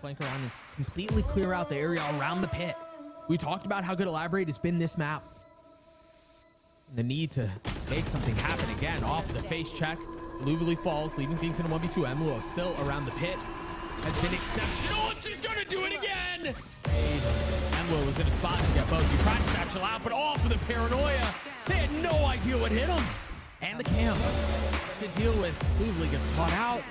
flank around and completely clear out the area around the pit. We talked about how good Elaborate has been this map. And the need to make something happen again off the face check. Lubely falls, leaving things in a 1v2. Emulo still around the pit. Has been exceptional, and she's gonna do it again! Emulo was in a spot to get both. He tried to satchel out, but off of the paranoia. They had no idea what hit him. And the cam to deal with. Lubely gets caught out.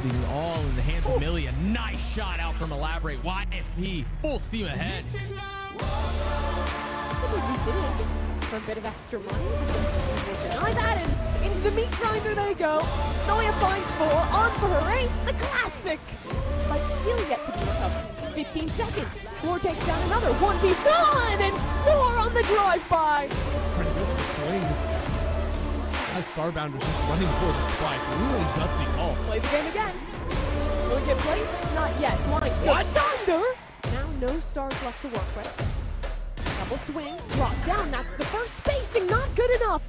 Leaving all in the hands of Millie. A nice shot out from Elaborate. YFP, full steam ahead. For a bit of extra money. Deny that, and into the meat grinder they go. Noya finds 4, on for her ace, the classic. Spike still yet to be recovered. 15 seconds. Floor takes down another 1v1, and 4 on the drive-by. Trying to go for the swings. As Starbound was just running for the spike. Really gutsy call. Play the game again. Will it get placed? Not yet. Blinds get Thunder. Now no stars left to work with. Double swing, drop down. That's the first spacing. Not good enough.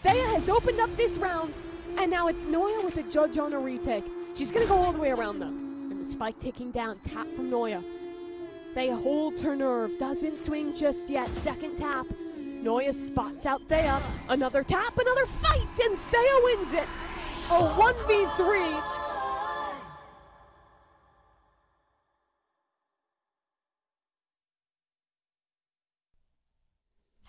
Thea has opened up this round, and now it's Noya with a judge on a retake. She's going to go all the way around them. And the spike ticking down. Tap from Noya. Thea holds her nerve. Doesn't swing just yet. Second tap. Noya spots out Thea. Another tap, another fight, and Thea wins it. A 1v3.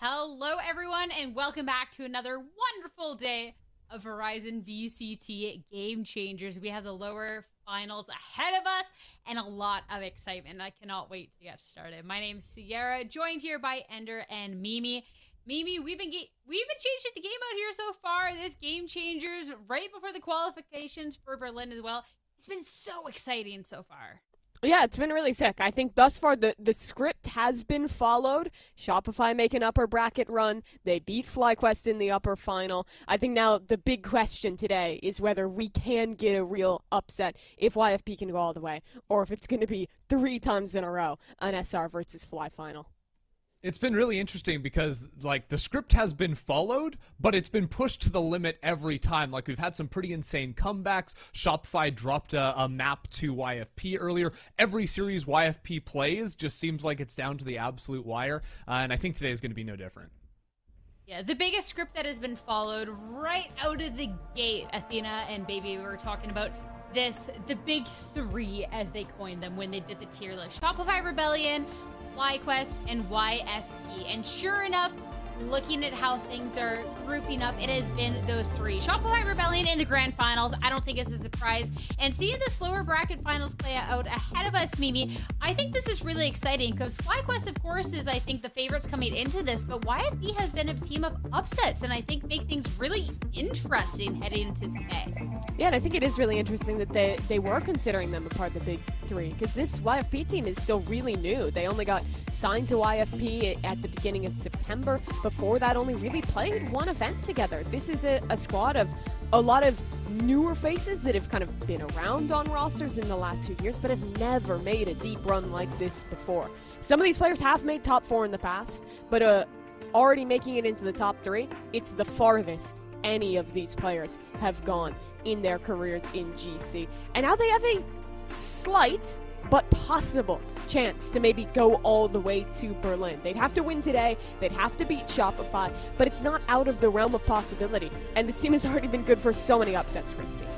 Hello, everyone, and welcome back to another wonderful day of Verizon VCT Game Changers. We have the lower finals ahead of us and a lot of excitement. I cannot wait to get started. My name's Sierra, joined here by Ender and Mimi. Mimi, we've been changing the game out here so far. This Game Changers right before the qualifications for Berlin as well. It's been so exciting so far. Yeah, it's been really sick. I think thus far the script has been followed. Shopify make an upper bracket run. They beat FlyQuest in the upper final. I think now the big question today is whether we can get a real upset if YFP can go all the way, or if it's going to be 3 times in a row an SR versus Fly final. It's been really interesting because, like, the script has been followed, but it's been pushed to the limit every time. Like, we've had some pretty insane comebacks. Shopify dropped a map to YFP earlier. Every series YFP plays just seems like it's down to the absolute wire, and I think today is going to be no different. Yeah, the biggest script that has been followed right out of the gate. Athena and Baby were talking about this, the big 3, as they coined them when they did the tier list. Shopify Rebellion, FlyQuest, and YFP. And sure enough, looking at how things are grouping up, it has been those 3. Shopify Rebellion in the grand finals, I don't think it's a surprise. And seeing the slower bracket finals play out ahead of us, Mimi, I think this is really exciting because FlyQuest, of course, is, I think, the favorites coming into this, but YFP has been a team of upsets, and I think make things really interesting heading into today. Yeah, and I think it is really interesting that they were considering them a part of the big 3, because this YFP team is still really new. They only got signed to YFP at the beginning of September. Before that, only really played 1 event together. This is a squad of a lot of newer faces that have kind of been around on rosters in the last few years, but have never made a deep run like this before. Some of these players have made top 4 in the past, but already making it into the top 3, it's the farthest any of these players have gone in their careers in GC. And now they have a slight but possible chance to maybe go all the way to Berlin. They'd have to win today, they'd have to beat Shopify, but it's not out of the realm of possibility. And this team has already been good for so many upsets for this team.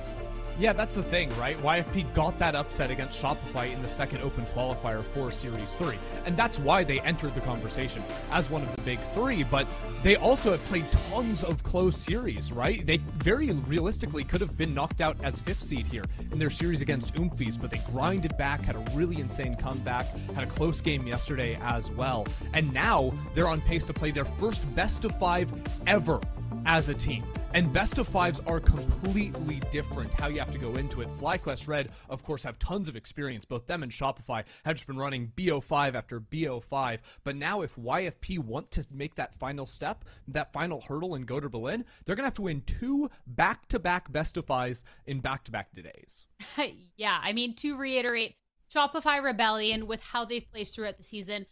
Yeah, that's the thing, right? YFP got that upset against Shopify in the second open qualifier for Series 3. And that's why they entered the conversation as one of the big 3. But they also have played tons of close series, right? They very realistically could have been knocked out as 5th seed here in their series against Oomphies, but they grinded back, had a really insane comeback, had a close game yesterday as well. And now they're on pace to play their first best of 5 ever as a team. And best of 5s are completely different how you have to go into it. FlyQuest Red, of course, have tons of experience. Both them and Shopify have just been running BO5 after BO5. But now if YFP want to make that final step, that final hurdle and go to Berlin, they're going to have to win 2 back-to-back best of 5s in back-to-back days. Yeah, I mean, to reiterate, Shopify Rebellion, with how they've placed throughout the season,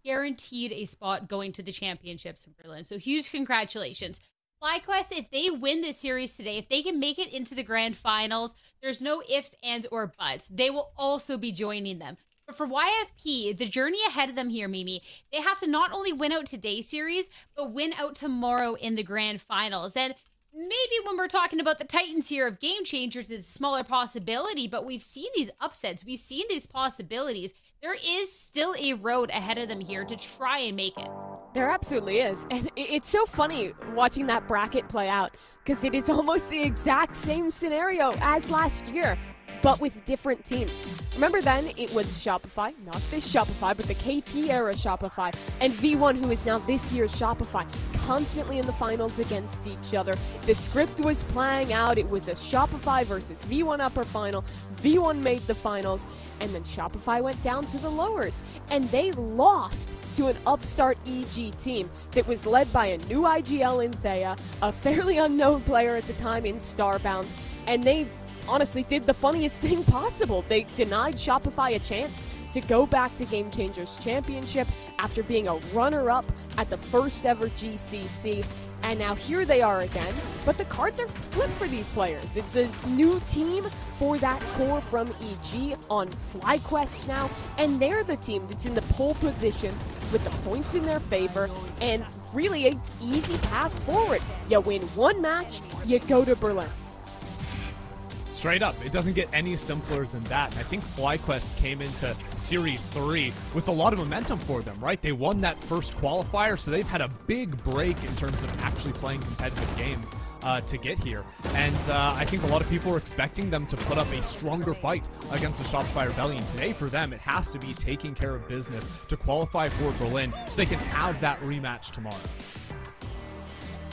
guaranteed a spot going to the championships in Berlin. So huge congratulations. FlyQuest, if they win this series today, if they can make it into the grand finals, there's no ifs, ands, or buts. They will also be joining them. But for YFP, the journey ahead of them here, Mimi, they have to not only win out today's series, but win out tomorrow in the grand finals. And maybe when we're talking about the Titans here of game changers, it's a smaller possibility, but we've seen these upsets. We've seen these possibilities. There is still a road ahead of them here to try and make it. There absolutely is. And it's so funny watching that bracket play out because it is almost the exact same scenario as last year, but with different teams. Remember then, it was Shopify, not this Shopify, but the KP era Shopify, and V1, who is now this year's Shopify, constantly in the finals against each other. The script was playing out. It was a Shopify versus V1 upper final. V1 made the finals, and then Shopify went down to the lowers, and they lost to an upstart EG team that was led by a new IGL in Thea, a fairly unknown player at the time in Starbound, and they honestly did the funniest thing possible. They denied Shopify a chance to go back to Game Changers Championship after being a runner-up at the first ever GCC. And now here they are again, but the cards are flipped for these players. It's a new team for that core from EG on FlyQuest now, and they're the team that's in the pole position with the points in their favor and really an easy path forward. You win one match, you go to Berlin. Straight up, it doesn't get any simpler than that. And I think FlyQuest came into Series 3 with a lot of momentum for them, right? They won that first qualifier, so they've had a big break in terms of actually playing competitive games to get here. And I think a lot of people are expecting them to put up a stronger fight against the Shopify Rebellion. Today, for them, it has to be taking care of business to qualify for Berlin so they can have that rematch tomorrow.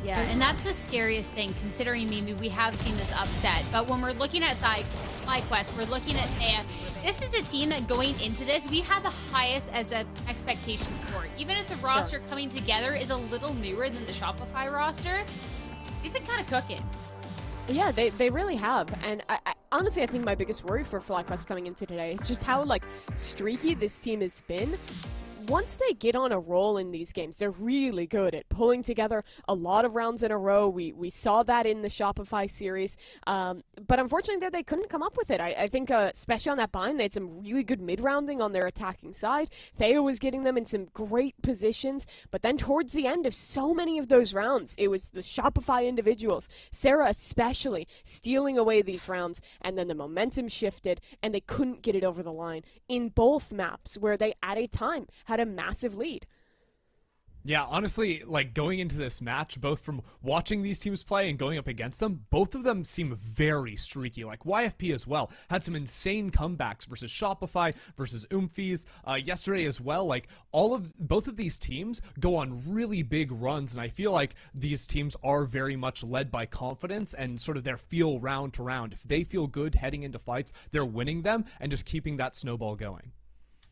Yeah, and that's the scariest thing, considering, Mimi, we have seen this upset. But when we're looking at FlyQuest, we're looking at Thea. This is a team that going into this, we had the highest as an expectations for. Even if the roster coming together is a little newer than the Shopify roster, we've been kind of cooking. Yeah, they really have. And honestly, I think my biggest worry for FlyQuest coming into today is just how, streaky this team has been. Once they get on a roll in these games, they're really good at pulling together a lot of rounds in a row. We saw that in the Shopify series. But unfortunately, they couldn't come up with it. I think, especially on that bind, they had some really good mid-rounding on their attacking side. Thea was getting them in some great positions. But then towards the end of so many of those rounds, it was the Shopify individuals, Sarah especially, stealing away these rounds. And then the momentum shifted, and they couldn't get it over the line in both maps where they, at a time, had a massive lead. Yeah, honestly, going into this match, both from watching these teams play and going up against them, both of them seem very streaky. YFP as well had some insane comebacks versus Shopify, versus Oomphies yesterday as well. Both of these teams go on really big runs, and I feel like these teams are very much led by confidence and sort of their feel round to round. If they feel good heading into fights, they're winning them and just keeping that snowball going.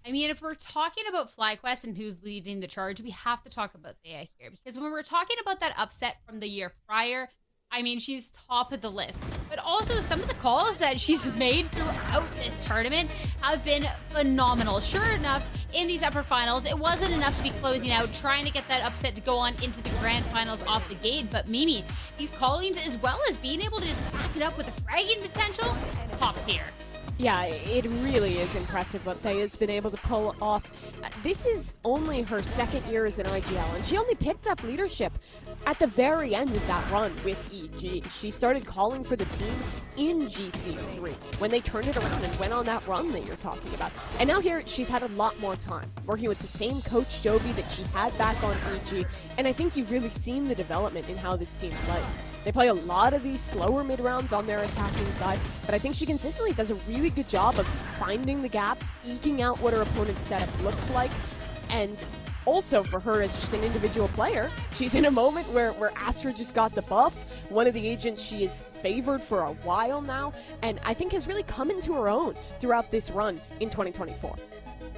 I mean, if we're talking about FlyQuest and who's leading the charge, we have to talk about Thea here. Because when we're talking about that upset from the year prior, I mean, she's top of the list. But also, some of the calls that she's made throughout this tournament have been phenomenal. Sure enough, in these upper finals, it wasn't enough to be closing out, trying to get that upset to go on into the grand finals off the gate. But Mimi, these callings, as well as being able to just back it up with the fragging potential, top tier. Yeah, it really is impressive what Thea's been able to pull off. This is only her second year as an IGL, and she only picked up leadership at the very end of that run with EG. She started calling for the team in GC3 when they turned it around and went on that run that you're talking about. And now here, she's had a lot more time working with the same coach, Joby, that she had back on EG, and I think you've really seen the development in how this team plays. They play a lot of these slower mid-rounds on their attacking side, but I think she consistently does a really good job of finding the gaps, eking out what her opponent's setup looks like, and also for her as just an individual player, she's in a moment where Astra just got the buff, one of the agents she is favored for a while now, and I think has really come into her own throughout this run in 2024.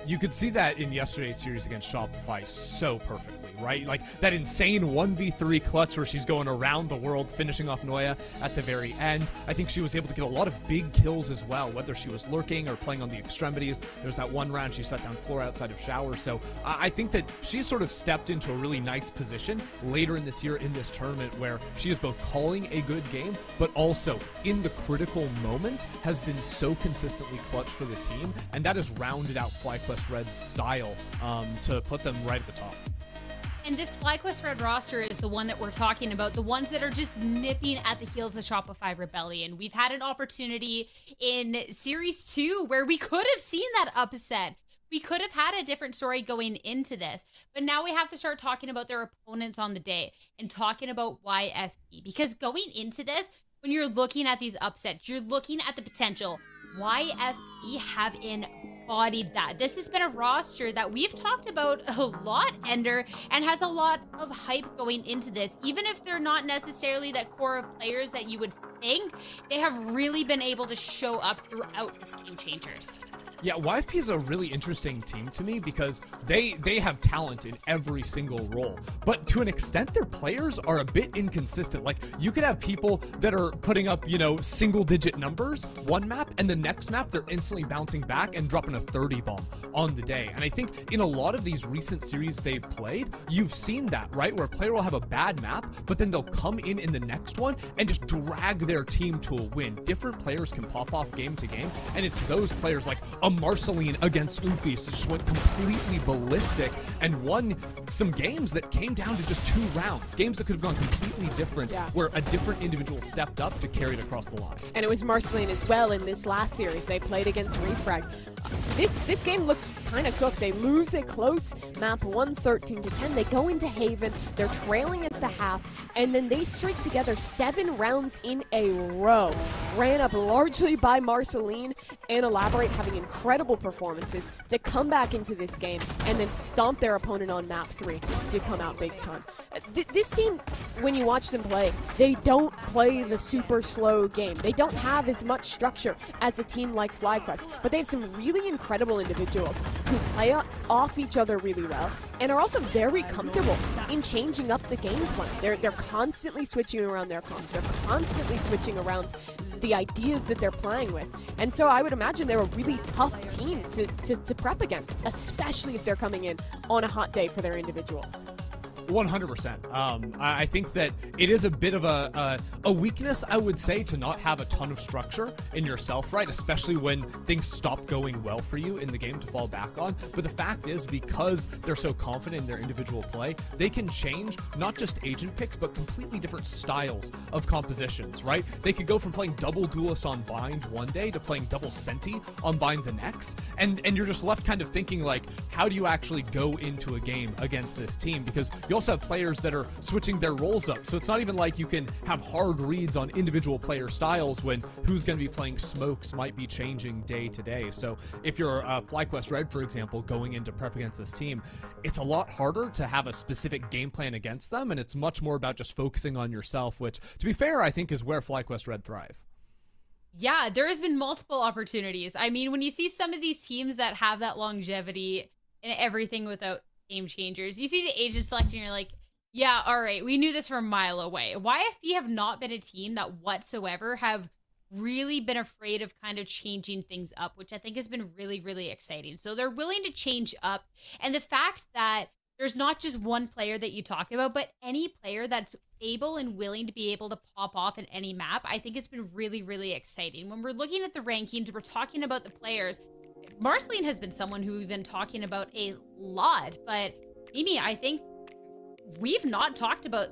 You could see that in yesterday's series against Shopify so perfectly, right? Like that insane 1v3 clutch where she's going around the world, finishing off Noya at the very end. I think she was able to get a lot of big kills as well, whether she was lurking or playing on the extremities. There's that one round she shut down floor outside of shower. So I think that she's sort of stepped into a really nice position later in this year in this tournament where she is both calling a good game, but also in the critical moments has been so consistently clutch for the team, and that has rounded out FlyQuest Red's style to put them right at the top. And this FlyQuest Red roster is the one that we're talking about, the ones that are just nipping at the heels of Shopify Rebellion. We've had an opportunity in Series 2 where we could have seen that upset. We could have had a different story going into this, but now we have to start talking about their opponents on the day and talking about YFP, because going into this, when you're looking at these upsets, you're looking at the potential. YFP have embodied that. This has been a roster that we've talked about a lot, Ender, and has a lot of hype going into this. Even if they're not necessarily that core of players that you would think, they have really been able to show up throughout this Game Changers. Yeah, YFP is a really interesting team to me because they have talent in every single role, but to an extent their players are a bit inconsistent. Like you could have people that are putting up, you know, single-digit numbers one map, and the next map they're instantly bouncing back and dropping a 30 bomb on the day. And I think in a lot of these recent series they've played, you've seen that, right? Where a player will have a bad map, but then they'll come in the next one and just drag their team to a win. Different players can pop off game to game, and it's those players like a Marceline against Oofy just went completely ballistic and won some games that came down to just 2 rounds. Games that could have gone completely different, where a different individual stepped up to carry it across the line. And it was Marceline as well in this last series. They played against Refrag. This game looked kind of cooked. They lose a close map 113-10. They go into Haven. They're trailing at the half, and then they string together 7 rounds in a row. Ran up largely by Marceline and Elaborate having incredible performances to come back into this game and then stomp their opponent on map 3 to come out big time. This team, when you watch them play, they don't play the super slow game. They don't have as much structure as a team like FlyQuest, but they have some really incredible individuals who play off each other really well and are also very comfortable in changing up the game plan. They're constantly switching around their comps. They're constantly switching around the ideas that they're playing with. And so I would imagine they're a really tough team to prep against, especially if they're coming in on a hot day for their individuals. 100%. I think that it is a bit of a weakness, I would say, to not have a ton of structure in yourself, right? Especially when things stop going well for you in the game to fall back on. But the fact is, because they're so confident in their individual play, they can change not just agent picks, but completely different styles of compositions, right? They could go from playing double duelist on bind one day to playing double senti on bind the next. And you're just left kind of thinking, like, how do you actually go into a game against this team? Because you also have players that are switching their roles up. So it's not even like you can have hard reads on individual player styles when who's going to be playing smokes might be changing day to day. So if you're FlyQuest Red, for example, going into prep against this team, it's a lot harder to have a specific game plan against them, and it's much more about just focusing on yourself, which, to be fair, I think is where FlyQuest Red thrive. Yeah, there has been multiple opportunities. I mean, when you see some of these teams that have that longevity and everything without Game Changers, you see the agent selection, you're like, yeah, all right, we knew this from a mile away. YFP have not been a team that whatsoever have really been afraid of kind of changing things up, which I think has been really, really exciting. So they're willing to change up. And the fact that there's not just one player that you talk about, but any player that's able and willing to be able to pop off in any map, I think it's been really, really exciting. When we're looking at the rankings, we're talking about the players. Marceline has been someone who we've been talking about a lot, but Mimi, I think we've not talked about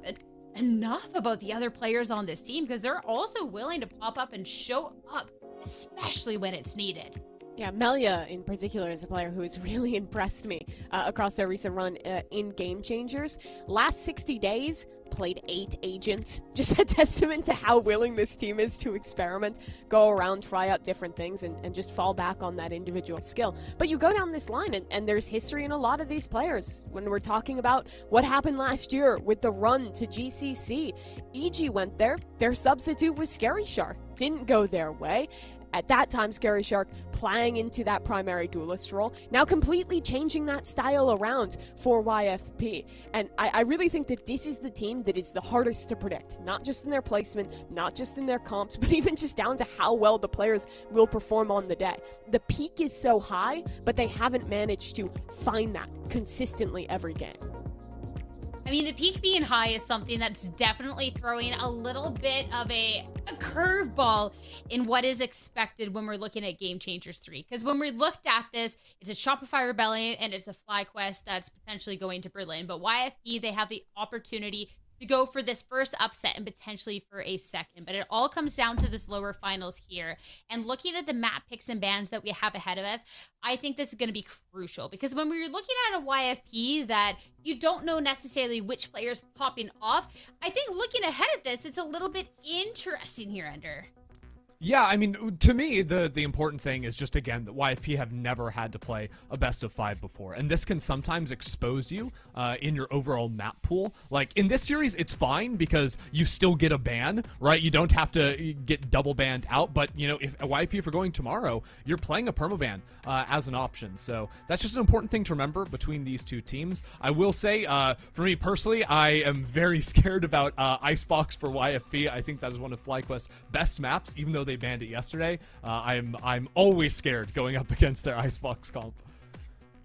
enough about the other players on this team, because they're also willing to pop up and show up, especially when it's needed. Yeah, Melia in particular is a player who has really impressed me across their recent run in Game Changers. Last 60 days, played 8 agents. Just a testament to how willing this team is to experiment, go around, try out different things, and just fall back on that individual skill. But you go down this line, and there's history in a lot of these players. When we're talking about what happened last year with the run to GCC, EG went there. Their substitute was Scary Shark. Didn't go their way. At that time, Scary Shark playing into that primary duelist role, now completely changing that style around for YFP. And I really think that this is the team that is the hardest to predict, not just in their placement, not just in their comps, but even just down to how well the players will perform on the day. The peak is so high, but they haven't managed to find that consistently every game. I mean, the peak being high is something that's definitely throwing a little bit of a curveball in what is expected when we're looking at Game Changers 3. Because when we looked at this, it's a Shopify Rebellion and it's a FlyQuest that's potentially going to Berlin. But YFP, they have the opportunity to go for this first upset and potentially for a second. But it all comes down to this lower finals here. And looking at the map picks and bans that we have ahead of us, I think this is going to be crucial. Because when we're looking at a YFP that you don't know necessarily which player's popping off, I think looking ahead at this, it's a little bit interesting here, Ender. Yeah, I mean, to me, the important thing is just, again, that YFP have never had to play a best of 5 before. And this can sometimes expose you in your overall map pool. Like, in this series, it's fine because you still get a ban, right? You don't have to get double banned out. But, you know, if YFP are going tomorrow, you're playing a permaban as an option. So that's just an important thing to remember between these two teams. I will say, for me personally, I am very scared about Icebox for YFP. I think that is one of FlyQuest's best maps, even though they banned it yesterday. I'm always scared going up against their Icebox comp.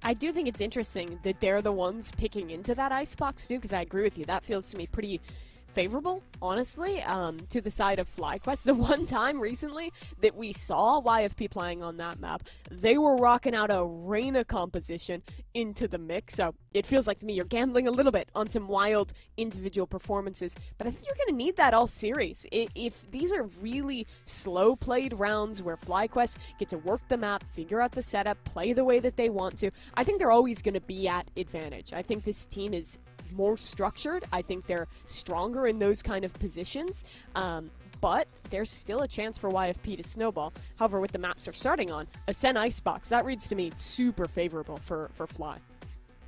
I do think it's interesting that they're the ones picking into that Icebox too, because I agree with you. That feels to me pretty favorable, honestly, to the side of FlyQuest. The one time recently that we saw YFP playing on that map, they were rocking out a Reyna composition into the mix, so it feels like to me you're gambling a little bit on some wild individual performances, but I think you're going to need that all series. If these are really slow-played rounds where FlyQuest get to work the map, figure out the setup, play the way that they want to, I think they're always going to be at advantage. I think this team is more structured. I think they're stronger in those kind of positions, but there's still a chance for YFP to snowball. However, with the maps they're starting on, Ascent Icebox, that reads to me super favorable for Fly.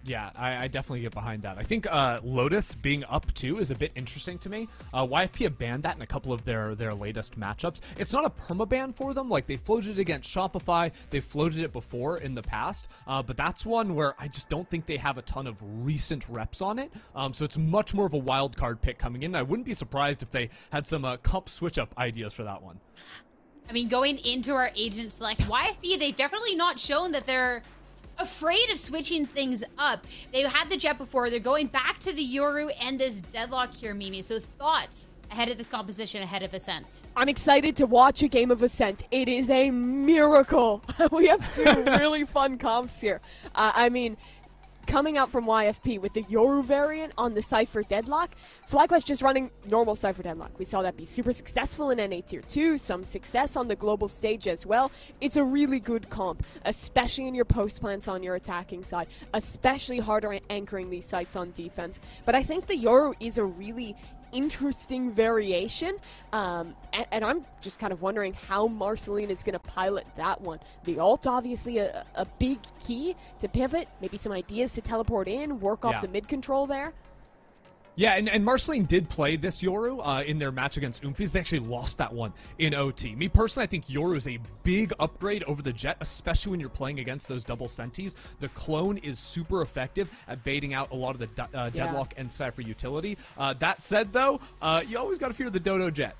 Yeah, I definitely get behind that. I think Lotus being up 2 is a bit interesting to me. YFP have banned that in a couple of their latest matchups. It's not a permaban for them. Like, they floated it against Shopify. They floated it before in the past. But that's one where I just don't think they have a ton of recent reps on it. So it's much more of a wild card pick coming in. I wouldn't be surprised if they had some comp switch-up ideas for that one. I mean, going into our agent select, YFP, they've definitely not shown that they're afraid of switching things up. They had the Jet before. They're going back to the Yoru and this Deadlock here, Mimi. So thoughts ahead of this composition, ahead of Ascent? I'm excited to watch a game of Ascent. It is a miracle. We have 2 really fun comps here. I mean, coming out from YFP with the Yoru variant on the Cypher Deadlock, FlyQuest just running normal Cypher Deadlock. We saw that be super successful in NA Tier 2, some success on the global stage as well. It's a really good comp, especially in your post plants on your attacking side, especially harder anchoring these sites on defense. But I think the Yoru is a really interesting variation, and I'm just kind of wondering how Marceline is going to pilot that one. The ult, obviously a big key to pivot, maybe some ideas to teleport in, work off the mid control there. Yeah, and Marceline did play this Yoru in their match against Oomphies. They actually lost that one in OT. Me personally, I think Yoru is a big upgrade over the Jet, especially when you're playing against those double senties. The clone is super effective at baiting out a lot of the Deadlock and Cypher utility. That said, though, you always got to fear the Dodo Jet.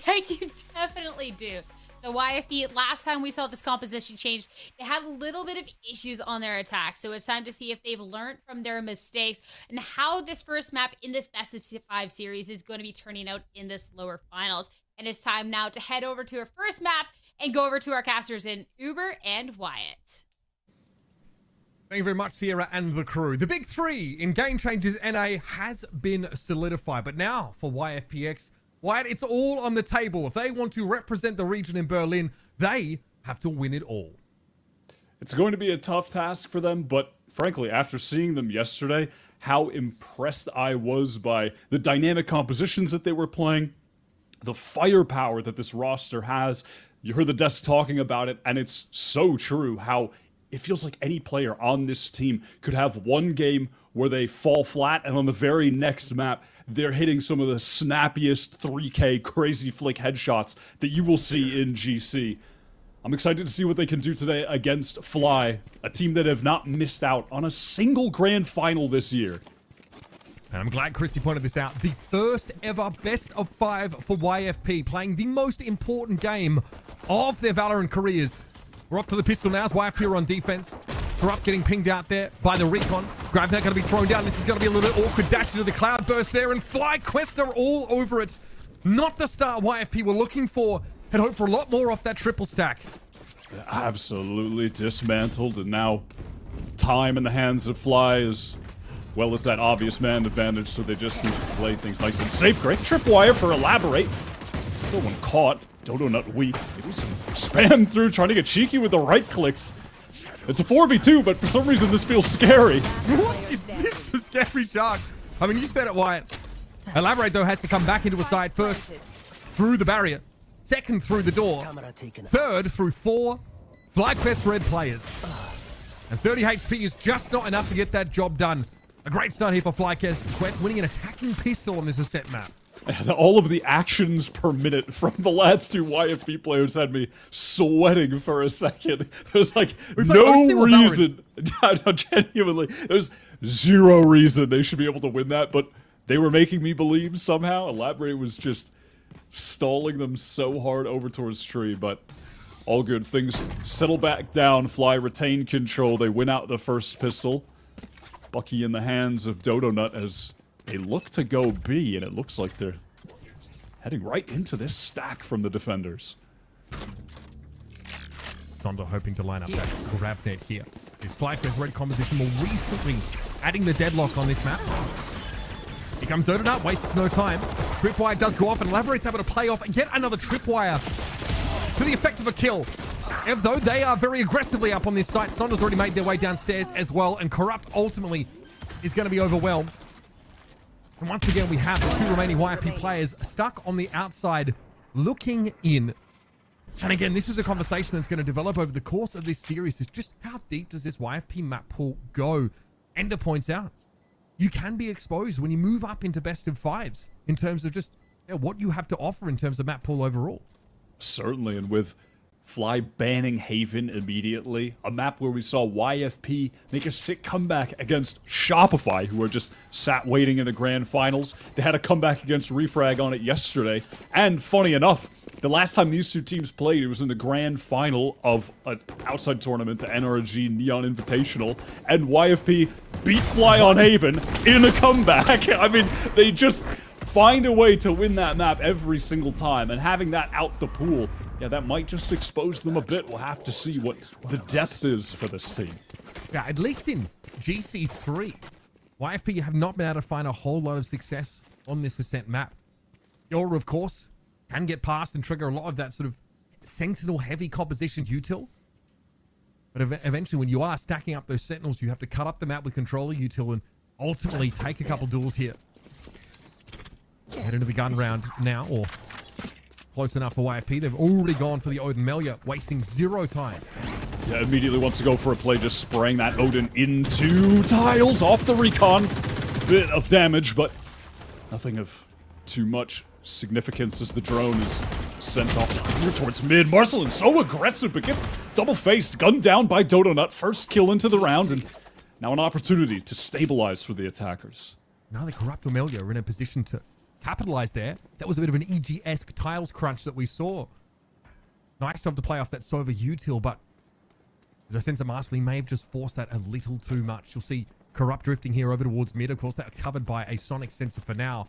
You definitely do. The YFP, last time we saw this composition change, they had a little bit of issues on their attack. So it's time to see if they've learned from their mistakes and how this first map in this best of 5 series is going to be turning out in this lower finals. And it's time now to head over to our first map and go over to our casters in Uber and Wyatt. Thank you very much, Sierra and the crew. The big 3 in Game Changers NA has been solidified. But now for YFPX, Wyatt, it's all on the table. If they want to represent the region in Berlin, they have to win it all. It's going to be a tough task for them, but frankly, after seeing them yesterday, how impressed I was by the dynamic compositions that they were playing, the firepower that this roster has. You heard the desk talking about it, and it's so true how it feels like any player on this team could have one game where they fall flat, and on the very next map, they're hitting some of the snappiest 3K crazy flick headshots that you will see in GC. I'm excited to see what they can do today against Fly, a team that have not missed out on a single grand final this year. And I'm glad Chrissy pointed this out. The first ever best of 5 for YFP, playing the most important game of their Valorant careers. We're off to the pistol now as YFP are on defense. Corrupt getting pinged out there by the recon. Grabnet going to be thrown down. This is going to be a little bit awkward. Dash into the cloud burst there, and FlyQuest are all over it. Not the start YFP were looking for. Had hoped for a lot more off that triple stack. Absolutely dismantled, and now time in the hands of Fly as well as that obvious man advantage, so they just need to play things nice and safe. Great tripwire for Elaborate. No one caught. Dodo Nut weak. Maybe some spam through, trying to get cheeky with the right clicks. It's a 4v2, but for some reason this feels scary. What is this for Scary Shark? I mean, you said it, Wyatt. Elaborate, though, has to come back into a side first through the barrier. Second through the door. Third through 4 FlyQuest red players. And 30 HP is just not enough to get that job done. A great start here for FlyQuest, winning an attacking pistol on this ascent map. All of the actions per minute from the last 2 YFP players had me sweating for a second. There's like no reason, genuinely, there's 0 reason they should be able to win that, but they were making me believe somehow. Elaborate was just stalling them so hard over towards tree, but all good. Things settle back down. Fly retain control. They win out the first pistol. Bucky in the hands of Dodo Nut as they look to go B, and it looks like they're heading right into this stack from the defenders. Zonda hoping to line up that Grabnet here. His FlyQuest red composition more recently adding the deadlock on this map. Here comes Dodo Nut, wastes no time. Tripwire does go off, and Elaborate's able to play off yet another Tripwire to the effect of a kill. Ev, though, they are very aggressively up on this site. Zonda's already made their way downstairs as well, and Corrupt ultimately is going to be overwhelmed. And once again, we have the 2 remaining YFP players stuck on the outside, looking in. And again, this is a conversation that's going to develop over the course of this series, is just how deep does this YFP map pool go? Ender points out, you can be exposed when you move up into best of 5s in terms of just what you have to offer in terms of map pool overall. Certainly, and with Fly banning Haven immediately, a map where we saw YFP make a sick comeback against Shopify, who are just sat waiting in the grand finals. They had a comeback against Refrag on it yesterday, and funny enough, the last time these 2 teams played, it was in the grand final of an outside tournament, the NRG Neon Invitational, and YFP beat Fly on Haven in a comeback. I mean, they just find a way to win that map every single time, and having that out the pool, yeah, that might just expose them a bit. We'll have to see what the depth is for this team. Yeah, at least in GC3, YFP have not been able to find a whole lot of success on this ascent map. Yoru, of course, can get past and trigger a lot of that sort of sentinel-heavy composition util. But eventually, when you are stacking up those sentinels, you have to cut up the map with controller util and ultimately take a couple duels here. Head into the gun round now, or close enough for YFP. They've already gone for the Odin Melia, wasting 0 time. Yeah, immediately wants to go for a play, just spraying that Odin into tiles off the recon. Bit of damage, but nothing of too much significance as the drone is sent off here towards mid. Marcelin so aggressive, but gets double-faced, gunned down by Dodo Nut. First kill into the round, and now an opportunity to stabilize for the attackers. Now the Corrupt Melia are in a position to capitalize there. That was a bit of an EG-esque tiles crunch that we saw. Nice to have to play off that Sova util, but as I sense that Marcelin may have just forced that a little too much. You'll see Corrupt drifting here over towards mid. Of course, that's covered by a sonic sensor for now.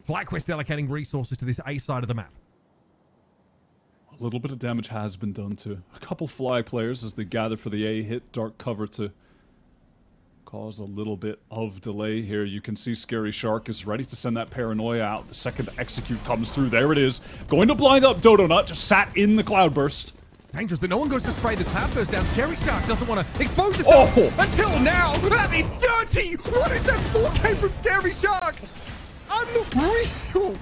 FlyQuest allocating resources to this A side of the map. A little bit of damage has been done to a couple Fly players as they gather for the A hit. Dark cover to cause a little bit of delay here. You can see Scary Shark is ready to send that Paranoia out. The second execute comes through. There it is. Going to blind up Dodo Nut. Just sat in the Cloudburst. Dangerous, but no one goes to spray the Cloudburst down. Scary Shark doesn't want to expose himself until now. That is dirty. What is that 4K from Scary Shark? Unreal.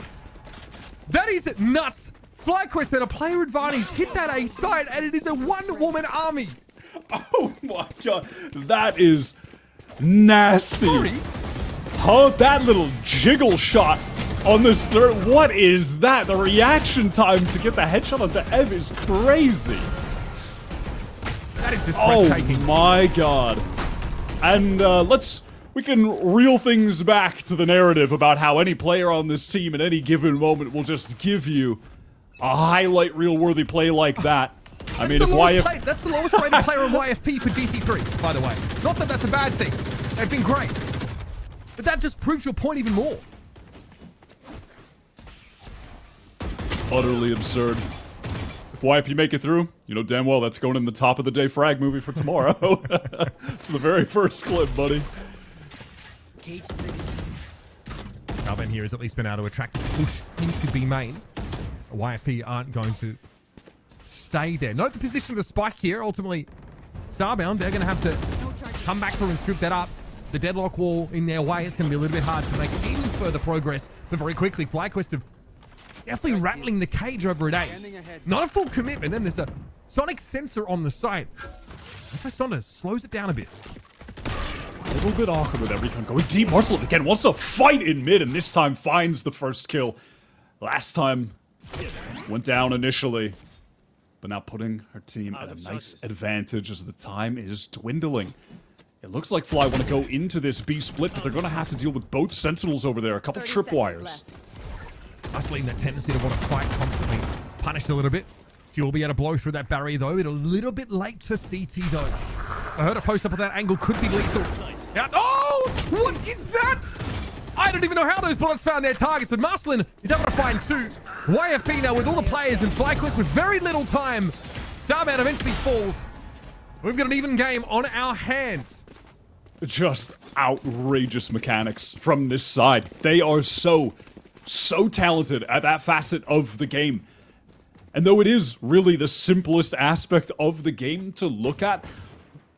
That is nuts. FlyQuest at a player advantage hit that A side, and it is a one-woman army. Oh my god. That is nasty. Sorry. Oh, that little jiggle shot on this third. What is that? The reaction time to get the headshot onto Ev is crazy. That is just Oh breathtaking. my god. And we can reel things back to the narrative about how any player on this team at any given moment will just give you a highlight reel-worthy play like that. I mean, if YFP... That's the lowest rated player on YFP for GC3, by the way. Not that that's a bad thing. They've been great. But that just proves your point even more. Utterly absurd. If YFP make it through, you know damn well that's going in the top of the day frag movie for tomorrow. It's the very first clip, buddy. Starman here has at least been able to attract a push into B main. YFP aren't going to stay there. Note the position of the spike here. Ultimately, Starbound, they're going to have to come back through and scoop that up. The deadlock wall in their way is going to be a little bit hard to make any further progress. But very quickly, FlyQuest have definitely rattling the cage over at A. Not a full commitment, and there's a sonic sensor on the site. Sonda slows it down a bit. A little bit awkward with everything going deep. Marcel again wants to fight in mid, and this time finds the first kill. Last time went down initially, but now putting her team at a nice advantage as the time is dwindling. It looks like Fly want to go into this B split, but they're going to have to deal with both Sentinels over there. A couple tripwires. Hustling that tendency to want to fight constantly. Punished a little bit. She will be able to blow through that barrier though. It's a little bit late to CT though. I heard a post up at that angle could be lethal. Oh! What is that? I don't even know how those bullets found their targets, but Marcelin is able to find two. YFP now with all the players and FlyQuest with very little time. Starman eventually falls. We've got an even game on our hands. Just outrageous mechanics from this side. They are so talented at that facet of the game. And though it is really the simplest aspect of the game to look at,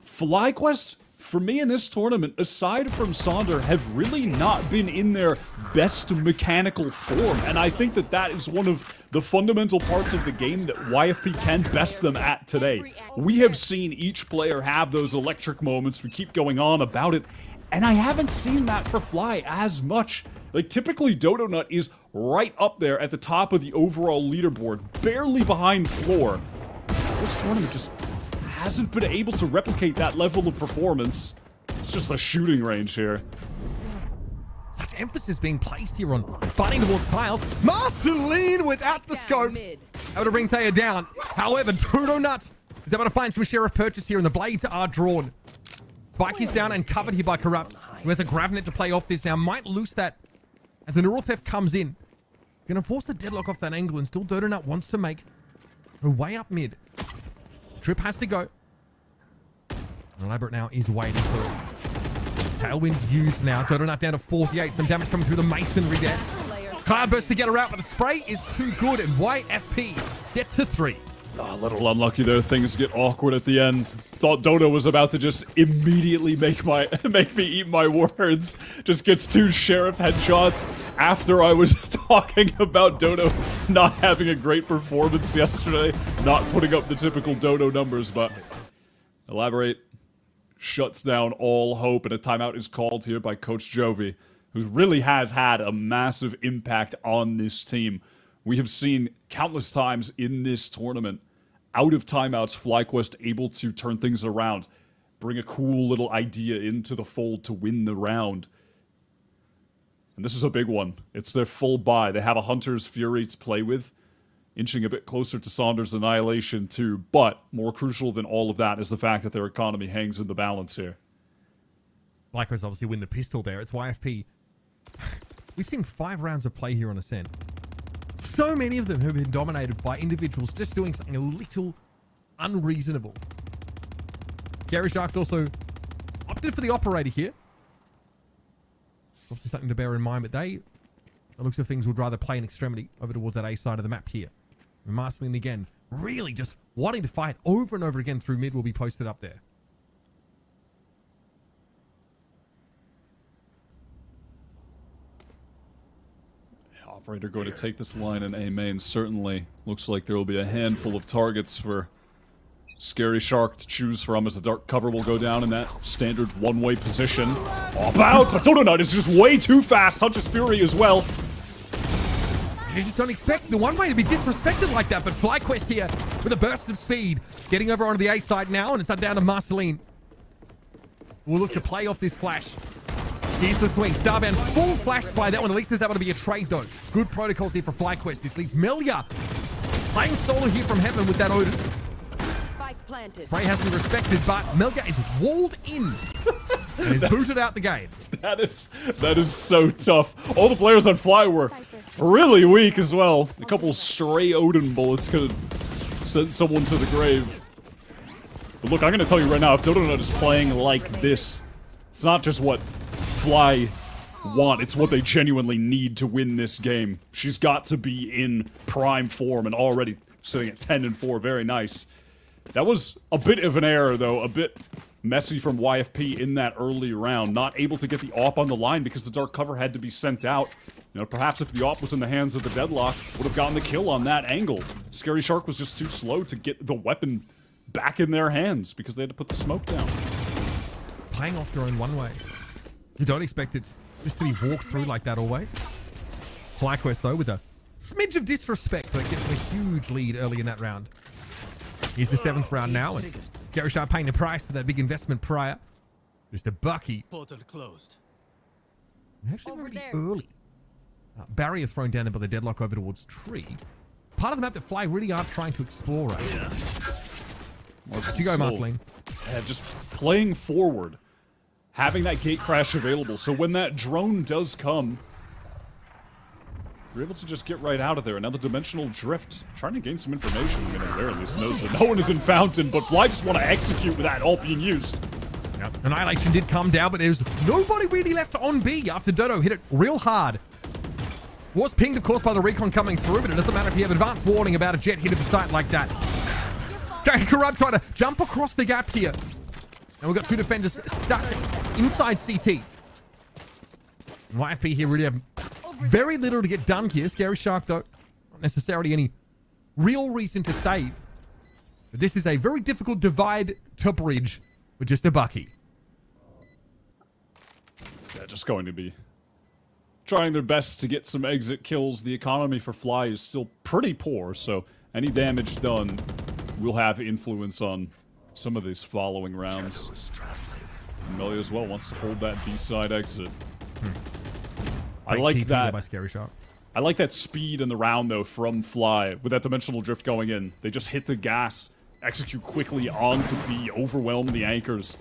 FlyQuest, for me in this tournament, aside from Sonder, have really not been in their best mechanical form. And I think that that is one of the fundamental parts of the game that YFP can best them at today. We have seen each player have those electric moments. We keep going on about it. And I haven't seen that for Fly as much. Like, typically, Dodo Nut is right up there at the top of the overall leaderboard, barely behind Floor. This tournament just hasn't been able to replicate that level of performance. It's just a shooting range here. Such emphasis being placed here on fighting towards tiles. Marceline without the scope. Able to bring Thea down. However, Dodo Nut is able to find some share of purchase here, and the blades are drawn. Spike is down and covered here by Corrupt, who has a Gravnet to play off this now. Might loose that as the Neural Theft comes in. Gonna force the deadlock off that angle, and still Dodo Nut wants to make her way up mid. Trip has to go. Elaborate now is waiting for it. Tailwind's used now. Dodo Nut down to 48. Some damage coming through the masonry there. Cloudburst to get her out, but the spray is too good, and YFP get to 3. Oh, a little unlucky there. Things get awkward at the end. Thought Dodo was about to just immediately make me eat my words. Just gets 2 sheriff headshots after I was talking about Dodo not having a great performance yesterday, not putting up the typical Dodo numbers, but Elaborate shuts down all hope, and a timeout is called here by Coach Jovi, who really has had a massive impact on this team. We have seen countless times in this tournament, out of timeouts, FlyQuest able to turn things around, bring a cool little idea into the fold to win the round. And this is a big one. It's their full buy. They have a Hunter's Fury to play with, inching a bit closer to Saunders' Annihilation too, but more crucial than all of that is the fact that their economy hangs in the balance here. FlyQuest obviously win the pistol there. It's YFP. We've seen 5 rounds of play here on Ascent. So many of them have been dominated by individuals just doing something a little unreasonable. Scary Sharks also opted for the operator here. Obviously something to bear in mind, but they, the looks of things, would rather play an extremity over towards that A side of the map here. And Marceline again, really just wanting to fight over and over again through mid, will be posted up there. Operator going to take this line in A main. Certainly looks like there will be a handful of targets for Scary Shark to choose from as the dark cover will go down in that standard one-way position. Pop out, but Dodo Nut is just way too fast. Hunter's Fury as well. You just don't expect the one way to be disrespected like that, but FlyQuest here with a burst of speed. Getting over onto the A side now, and it's down to Marceline. We'll look to play off this flash. Here's the swing. Starbound full flash by that one. At least there's able to be a trade, though. Good protocols here for FlyQuest. This leaves Melia playing solo here from heaven with that Odin. Spike planted. Prey has to be respected, but Melia is walled in and is booted out the game. That is so tough. All the players on Fly were really weak as well. A couple stray Odin bullets could have sent someone to the grave. But look, I'm going to tell you right now, if Dodonut is playing like this, it's not just what Fly want, it's what they genuinely need to win this game. She's got to be in prime form and already sitting at 10-4. Very nice. That was a bit of an error, though. A bit messy from YFP in that early round. Not able to get the AWP on the line because the dark cover had to be sent out. You know, perhaps if the AWP was in the hands of the Deadlock, would have gotten the kill on that angle. Scary Shark was just too slow to get the weapon back in their hands because they had to put the smoke down. Playing off your own one way. You don't expect it just to be walked through like that always. FlyQuest, though, with a smidge of disrespect, but gets a huge lead early in that round. Here's the 7th round now, and Scary Shark paying the price for that big investment prior. Just a Bucky. Portal closed. Actually, really early. Barrier thrown down by the Deadlock over towards Tree. Part of the map that Fly really aren't trying to explore right now. You go, Marceline. Yeah, just playing forward. Having that gate crash available, so when that drone does come, you're able to just get right out of there. And now the dimensional drift, trying to gain some information. I mean, at the very least knows that no one is in Fountain, but Fly just want to execute with that all being used. Yep. Annihilation did come down, but there's nobody really left on B after Dodo hit it real hard. Was pinged, of course, by the recon coming through, but it doesn't matter if you have advanced warning about a jet hit at the site like that. Okay, Corrupt trying to jump across the gap here. And we've got two defenders stuck inside CT. YFP here really have very little to get done here. Scary Shark, though, not necessarily any real reason to save. But this is a very difficult divide to bridge with just a Bucky. Yeah, just going to be trying their best to get some exit kills. The economy for Fly is still pretty poor, so any damage done will have influence on some of these following rounds. Melia as well wants to hold that B-side exit. I like that. By Scary Shark. I like that speed in the round, though, from Fly. With that dimensional drift going in, they just hit the gas, execute quickly onto B, overwhelm the anchors.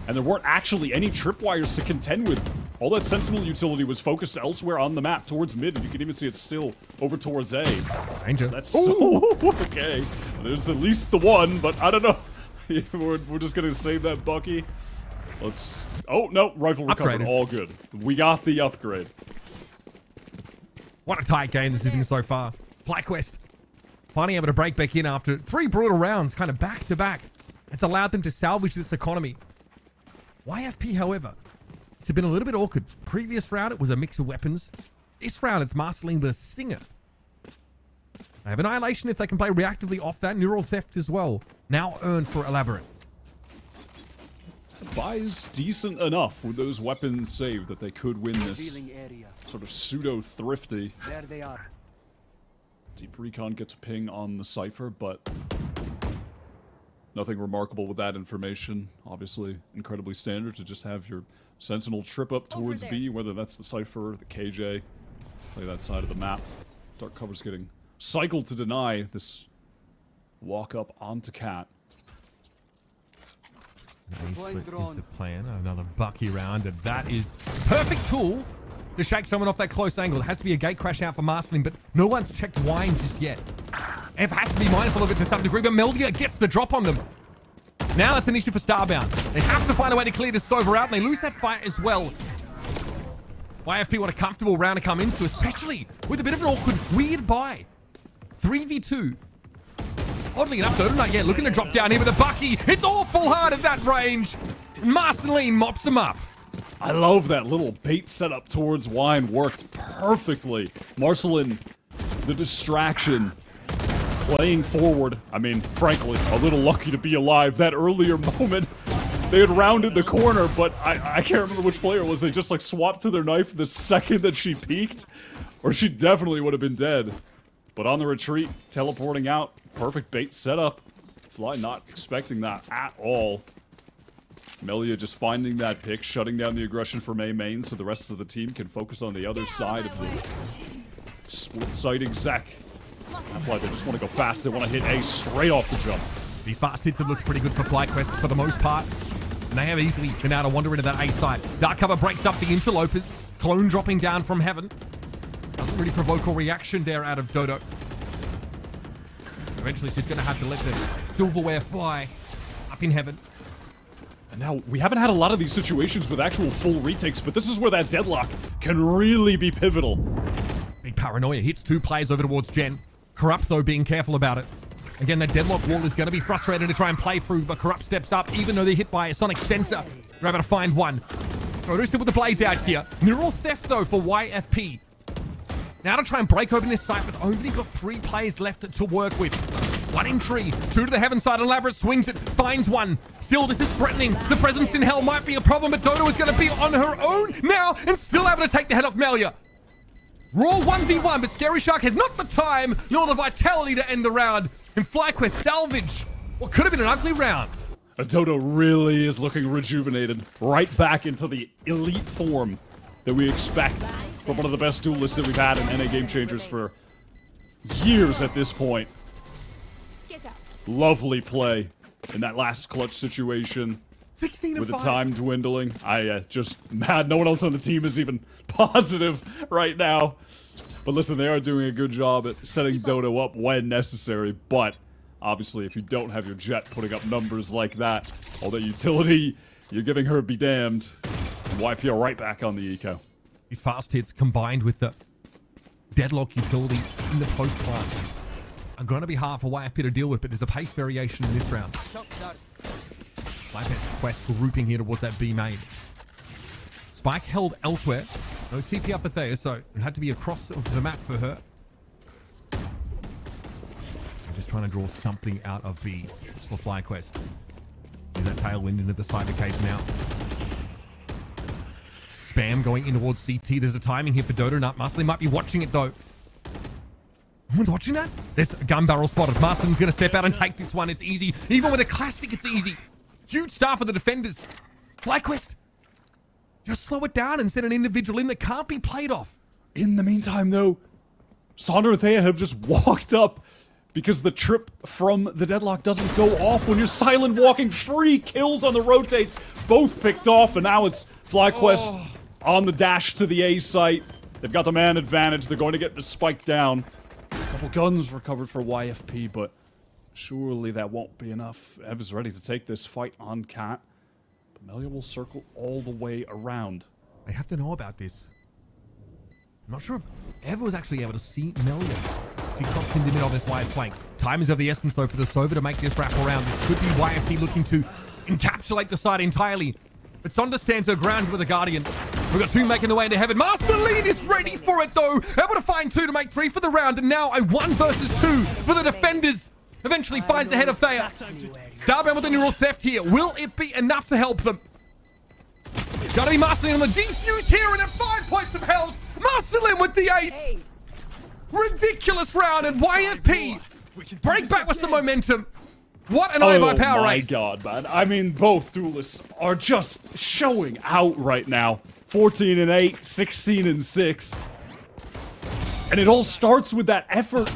And there weren't actually any tripwires to contend with. All that Sentinel utility was focused elsewhere on the map towards mid, and you can even see it still over towards A. Danger. That's so okay. There's at least the one, but I don't know. We're just gonna save that Bucky. Let's. Oh no, rifle recovered. Upgraded. All good. We got the upgrade. What a tight game this has been so far. FlyQuest finally able to break back in after 3 brutal rounds, kind of back to back. It's allowed them to salvage this economy. YFP, however, it's been a little bit awkward. Previous round, it was a mix of weapons. This round, it's Marceline with a Stinger. They have Annihilation if they can play reactively off that. Neural Theft as well. Now earned for Elaborate. Buys decent enough with those weapons saved that they could win this sort of pseudo-thrifty. There they are. Deep Recon gets a ping on the Cypher, but nothing remarkable with that information. Obviously, incredibly standard to just have your Sentinel trip up towards B, whether that's the Cypher, the KJ. Play that side of the map. Dark cover's getting cycled to deny this walk up onto Cat. Is the plan. Another Bucky round, and that is perfect tool to shake someone off that close angle. It has to be a gate crash out for Marceline, but no one's checked Wine just yet. Ev has to be mindful of it to some degree, but Melia gets the drop on them. Now that's an issue for Starbound. They have to find a way to clear this Sova out, and they lose that fight as well. YFP, what a comfortable round to come into, especially with a bit of an awkward, weird buy. 3v2. Oddly enough, though, not yet. Looking to drop down here with a Bucky. It's awful hard at that range. Marceline mops him up. I love that little bait setup towards Wine. Worked perfectly. Marceline, the distraction, playing forward. I mean, frankly, a little lucky to be alive. That earlier moment They had rounded the corner, but I can't remember which player it was. They just like swapped to their knife the second that she peeked, or she definitely would have been dead. But on the retreat, teleporting out, perfect bait setup. Fly not expecting that at all. Melia just finding that pick, shutting down the aggression from A main so the rest of the team can focus on the other side of the split side exec. That's why they just want to go fast. They want to hit A straight off the jump. These fast hits have looked pretty good for FlyQuest for the most part. And they have easily been able to wander into that A side. Dark cover breaks up the interlopers. Clone dropping down from heaven. Doesn't really provoke a reaction there out of Dodo. Eventually she's going to have to let the silverware fly up in heaven. And now, we haven't had a lot of these situations with actual full retakes, but this is where that deadlock can really be pivotal. Big paranoia hits 2 players over towards Jen. Corrupt, though, being careful about it. Again, that deadlock wall is going to be frustrated to try and play through, but Corrupt steps up, even though they're hit by a sonic sensor. They're able to find one. Dodo still with the blaze out here. Neural theft, though, for YFP. Now to try and break open this site, but only got 3 players left to work with. 1 in tree, 2 to the heaven side, and Elaborate swings it, finds one. Still, this is threatening. The presence in hell might be a problem, but Dodo is going to be on her own now and still able to take the head off Melia. Raw 1v1, but Scary Shark has not the time nor the vitality to end the round. And FlyQuest salvage what could have been an ugly round. Dodo really is looking rejuvenated, right back into the elite form that we expect from one of the best duelists that we've had in NA Game Changers for years at this point. Lovely play in that last clutch situation. 16 with the 5. time dwindling. Just mad. No one else on the team is even positive right now. But listen, they are doing a good job at setting Dodo up when necessary. But obviously, if you don't have your Jet putting up numbers like that, all that utility you're giving her be damned. YPO right back on the eco. These fast hits combined with the deadlock utility in the post plant are going to be hard for YFP to deal with, but there's a pace variation in this round. Quest grouping here towards that B main. Spike held elsewhere. No TP up for Thea, so it had to be across the map for her. I'm just trying to draw something out of B for FlyQuest. Use that tailwind into the cyber cave now. Spam going in towards CT. There's a timing here for Dodo. Nut Marceline might be watching it though. No one's watching that? There's a gun barrel spotted. Marcelin's going to step out and take this one. It's easy. Even with a classic, it's easy. Huge start for the defenders. FlyQuest, just slow it down and send an individual in that can't be played off. In the meantime, though, Sandra and Thea have just walked up because the trip from the deadlock doesn't go off when you're silent walking. Free kills on the rotates, both picked off, and now it's FlyQuest on the dash to the A site. They've got the man advantage. They're going to get the spike down. A couple guns recovered for YFP, but surely that won't be enough. Ev is ready to take this fight on Cat. But Melia will circle all the way around. I have to know about this. I'm not sure if Ev was actually able to see Melia. She crossed into mid on this wide flank. Time is of the essence, though, for the Sova to make this wrap around. This could be YFP looking to encapsulate the side entirely. But Sonda stands her ground with a Guardian. We've got 2 making the way into heaven. Marceline is ready for it, though. Able to find 2 to make 3 for the round. And now a 1 versus 2 for the defenders. Eventually finds the head of Thea. Starbound with the neural theft here. Will it be enough to help them? It's got to be Marceline on the defuse here, and at 5 points of health, Marceline with the ace. Ridiculous round, and YFP break back with some momentum. What an iBuyPower race. Oh my god, man. I mean, both duelists are just showing out right now. 14-8, 16-6. And it all starts with that effort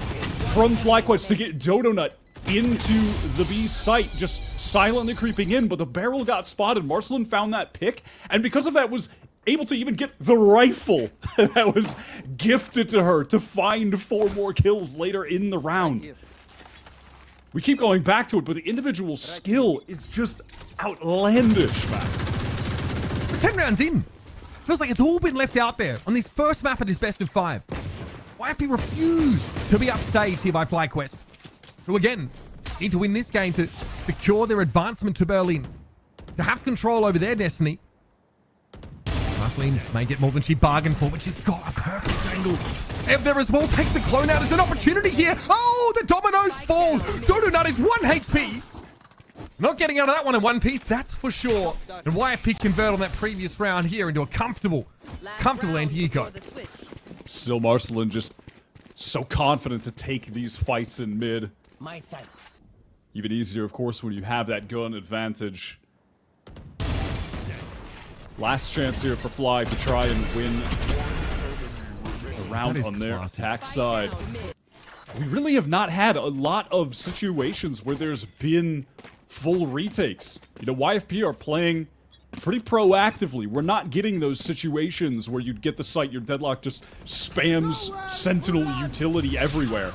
from FlyQuest to get Dodo Nut into the B site, just silently creeping in, but the barrel got spotted. Marceline found that pick, and because of that was able to even get the rifle that was gifted to her to find 4 more kills later in the round. We keep going back to it, but the individual skill is just outlandish, man. We're 10 rounds in. Feels like it's all been left out there on this first map at this best of 5. YFP refused to be upstaged here by FlyQuest, who again need to win this game to secure their advancement to Berlin, to have control over their destiny. Marceline may get more than she bargained for, but she's got a perfect angle. Ev there as well takes the clone out as an opportunity here. Oh, the dominoes fall. Dodo Nut is 1 HP. Not getting out of that one in one piece, that's for sure. And YFP convert on that previous round here into a comfortable anti-eco. Still Marcelin just so confident to take these fights in mid. My thanks. Even easier, of course, when you have that gun advantage. Last chance here for Fly to try and win the round on their attack side. We really have not had a lot of situations where there's been full retakes. You know, YFP are playing pretty proactively. We're not getting those situations where you'd get the site, your Deadlock just spams Sentinel utility everywhere.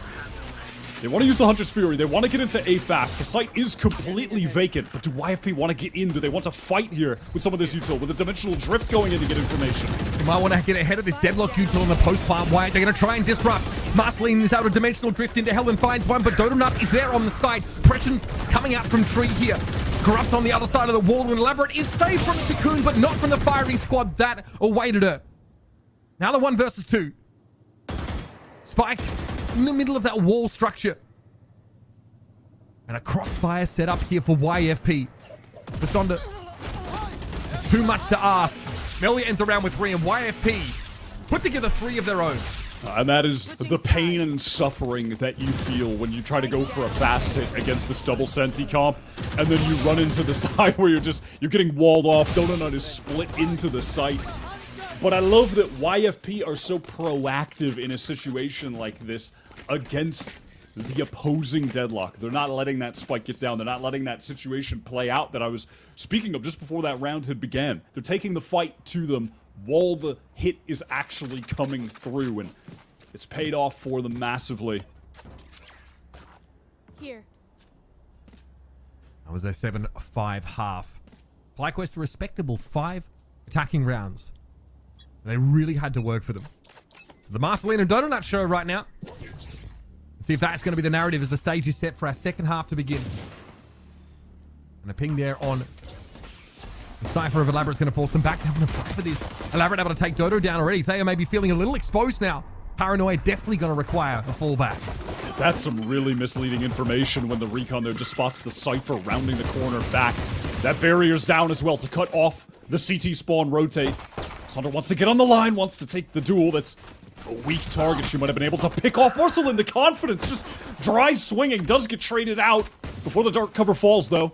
They want to use the Hunter's Fury. They want to get into A fast. The site is completely vacant, but do YFP want to get in? Do they want to fight here with some of this util? With a Dimensional Drift going in to get information? You might want to get ahead of this Deadlock util in the post-plant wire. They're going to try and disrupt. Marceline is out of Dimensional Drift into hell and finds one, but Dodonut is there on the side. Pression's coming out from Tree here. Corrupt on the other side of the wall, and Elaborate is safe from the Cocoon, but not from the firing squad that awaited her. Now the 1 versus 2. Spike in the middle of that wall structure. And a crossfire set up here for YFP. The Sonda. Too much to ask. Melia ends around with 3, and YFP put together 3 of their own. And that is the pain and suffering that you feel when you try to go for a fast hit against this double Senti comp, and then you run into the side where you're getting walled off. Donut is split into the site. But I love that YFP are so proactive in a situation like this against the opposing Deadlock. They're not letting that spike get down. They're not letting that situation play out that I was speaking of just before that round had began. They're taking the fight to them while the hit is actually coming through, and it's paid off for them massively. Here. That was their 7-5 half. FlyQuest a respectable 5 attacking rounds. They really had to work for them. The Marcelino Donut show right now. Let's see if that's going to be the narrative as the stage is set for our second half to begin. And a ping there on the Cypher of Elaborate's going to force them back to having to fight for this. Elaborate able to take Dodo down already. Thea may be feeling a little exposed now. Paranoia definitely going to require a fallback. That's some really misleading information when the recon there just spots the Cypher rounding the corner back. That barrier's down as well to cut off the CT spawn rotate. Sandra wants to get on the line, wants to take the duel. That's a weak target. She might have been able to pick off Marcelin. The confidence just dry swinging. Does get traded out before the dark cover falls, though.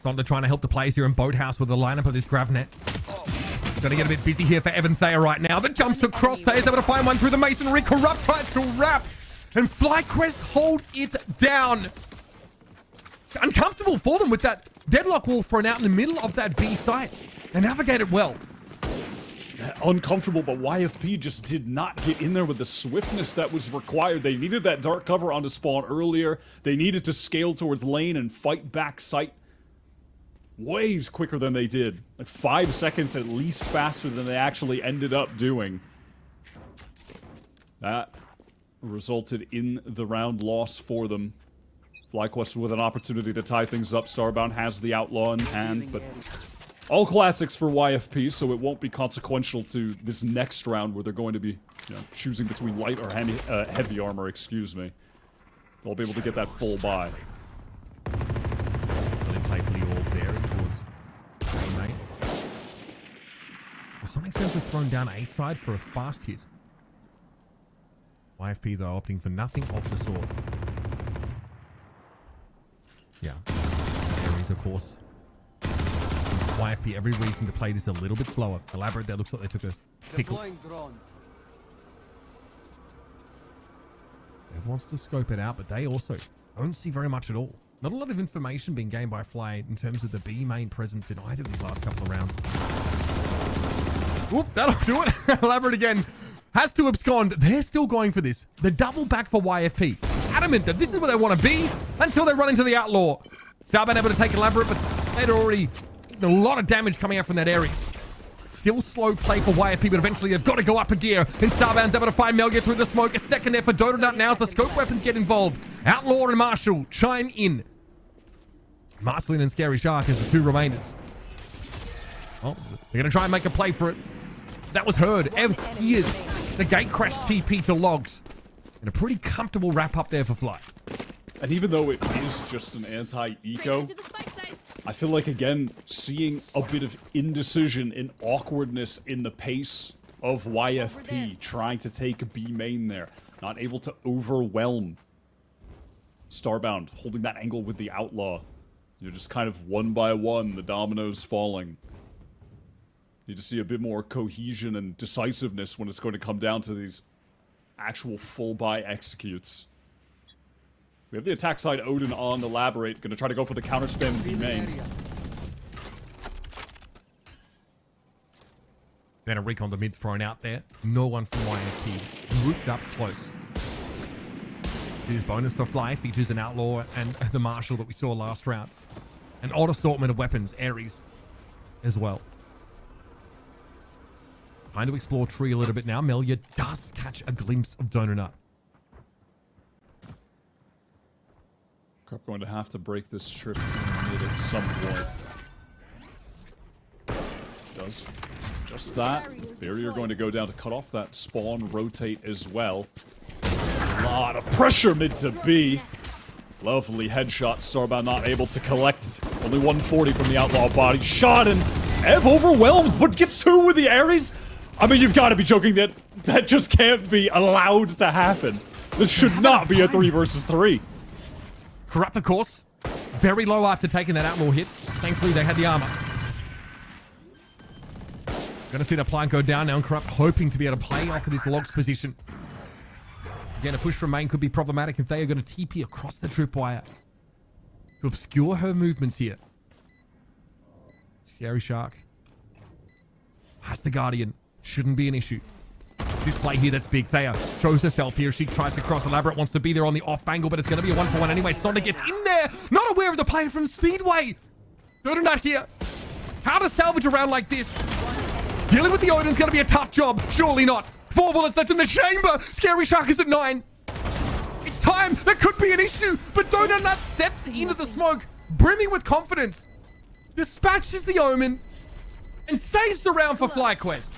Sandra trying to help the players here in Boathouse with the lineup of this Gravnet. Going to get a bit busy here for Evan Thayer right now. The jumps across. Thayer's able to find one through the masonry. Corrupt tries to wrap. And FlyQuest hold it down. Uncomfortable for them with that Deadlock wall thrown out in the middle of that B site. They navigate it well. Uncomfortable, but YFP just did not get in there with the swiftness that was required. They needed that dark cover onto spawn earlier. They needed to scale towards lane and fight back site way quicker than they did. Like 5 seconds at least faster than they actually ended up doing. That resulted in the round loss for them. FlyQuest with an opportunity to tie things up. Starbound has the outlaw in hand, but all classics for YFP, so it won't be consequential to this next round where they're going to be, you know, choosing between light or heavy armor, excuse me. They'll be able to get that full buy. Really playfully all there towards teammate. The Sonic Sensor thrown down A side for a fast hit. YFP though opting for nothing off the sword. Yeah. There is of course YFP every reason to play this a little bit slower. Elaborate, that looks like they took a pickle. Everyone wants to scope it out, but they also don't see very much at all. Not a lot of information being gained by Fly in terms of the B main presence in either of these last couple of rounds. Whoop, that'll do it. Elaborate again. Has to abscond. They're still going for this. The double back for YFP. Adamant that this is where they want to be until they run into the Outlaw. Starbound able to take Elaborate, but they'd already a lot of damage coming out from that Ares. Still slow play for YFP, but eventually they've got to go up a gear. And Starbound's able to find Melga through the smoke. A second there for Dodonut now as the scope weapons get involved. Outlaw and Marshall chime in. Marcelin and Scary Shark as the 2 remainers. Oh, they're going to try and make a play for it. That was heard. Here's the gate crash TP to Logs. And a pretty comfortable wrap up there for Fly. And even though it is just an anti-eco, I feel like, again, seeing a bit of indecision and awkwardness in the pace of YFP trying to take B main there. Not able to overwhelm Starbound, holding that angle with the Outlaw. You're just kind of one by one, the dominoes falling. Need to see a bit more cohesion and decisiveness when it's going to come down to these actual full buy executes. We have the attack side Odin on Elaborate, gonna try to go for the counter spam B main. Then a recon the mid thrown out there. No one from YFP. Grouped up close. His bonus for Fly features an Outlaw and the Marshal that we saw last round. An odd assortment of weapons, Ares as well. Trying to explore tree a little bit now. Melia does catch a glimpse of Donut. Krupp going to have to break this trip mid at some point. Does just that. Barrier going to go down to cut off that spawn, rotate as well. A lot of pressure mid to B. Lovely headshot. Starbound not able to collect. Only 140 from the Outlaw body shot, and Ev overwhelmed, but gets 2 with the Ares. I mean, you've got to be joking that that just can't be allowed to happen. This should not be a 3 versus 3. Corrupt, of course. Very low after taking that Outlaw hit. Thankfully, they had the armor. Gonna see the plant go down now, and Corrupt hoping to be able to play off of this Logs position. Again, a push from main could be problematic if they are going to TP across the tripwire to obscure her movements here. Scary Shark has the Guardian. Shouldn't be an issue. This play here that's big. Thea shows herself here. She tries to cross. Elaborate wants to be there on the off angle, but it's going to be a 1-for-1 anyway. Sonic gets in there. Not aware of the player from Speedway. Not here. How to salvage a round like this? Dealing with the Odin's going to be a tough job. Surely not. 4 bullets left in the chamber. Scary Shark is at 9. It's time. That could be an issue. But Donut steps into the smoke, brimming with confidence. Dispatches the Omen and saves the round for FlyQuest.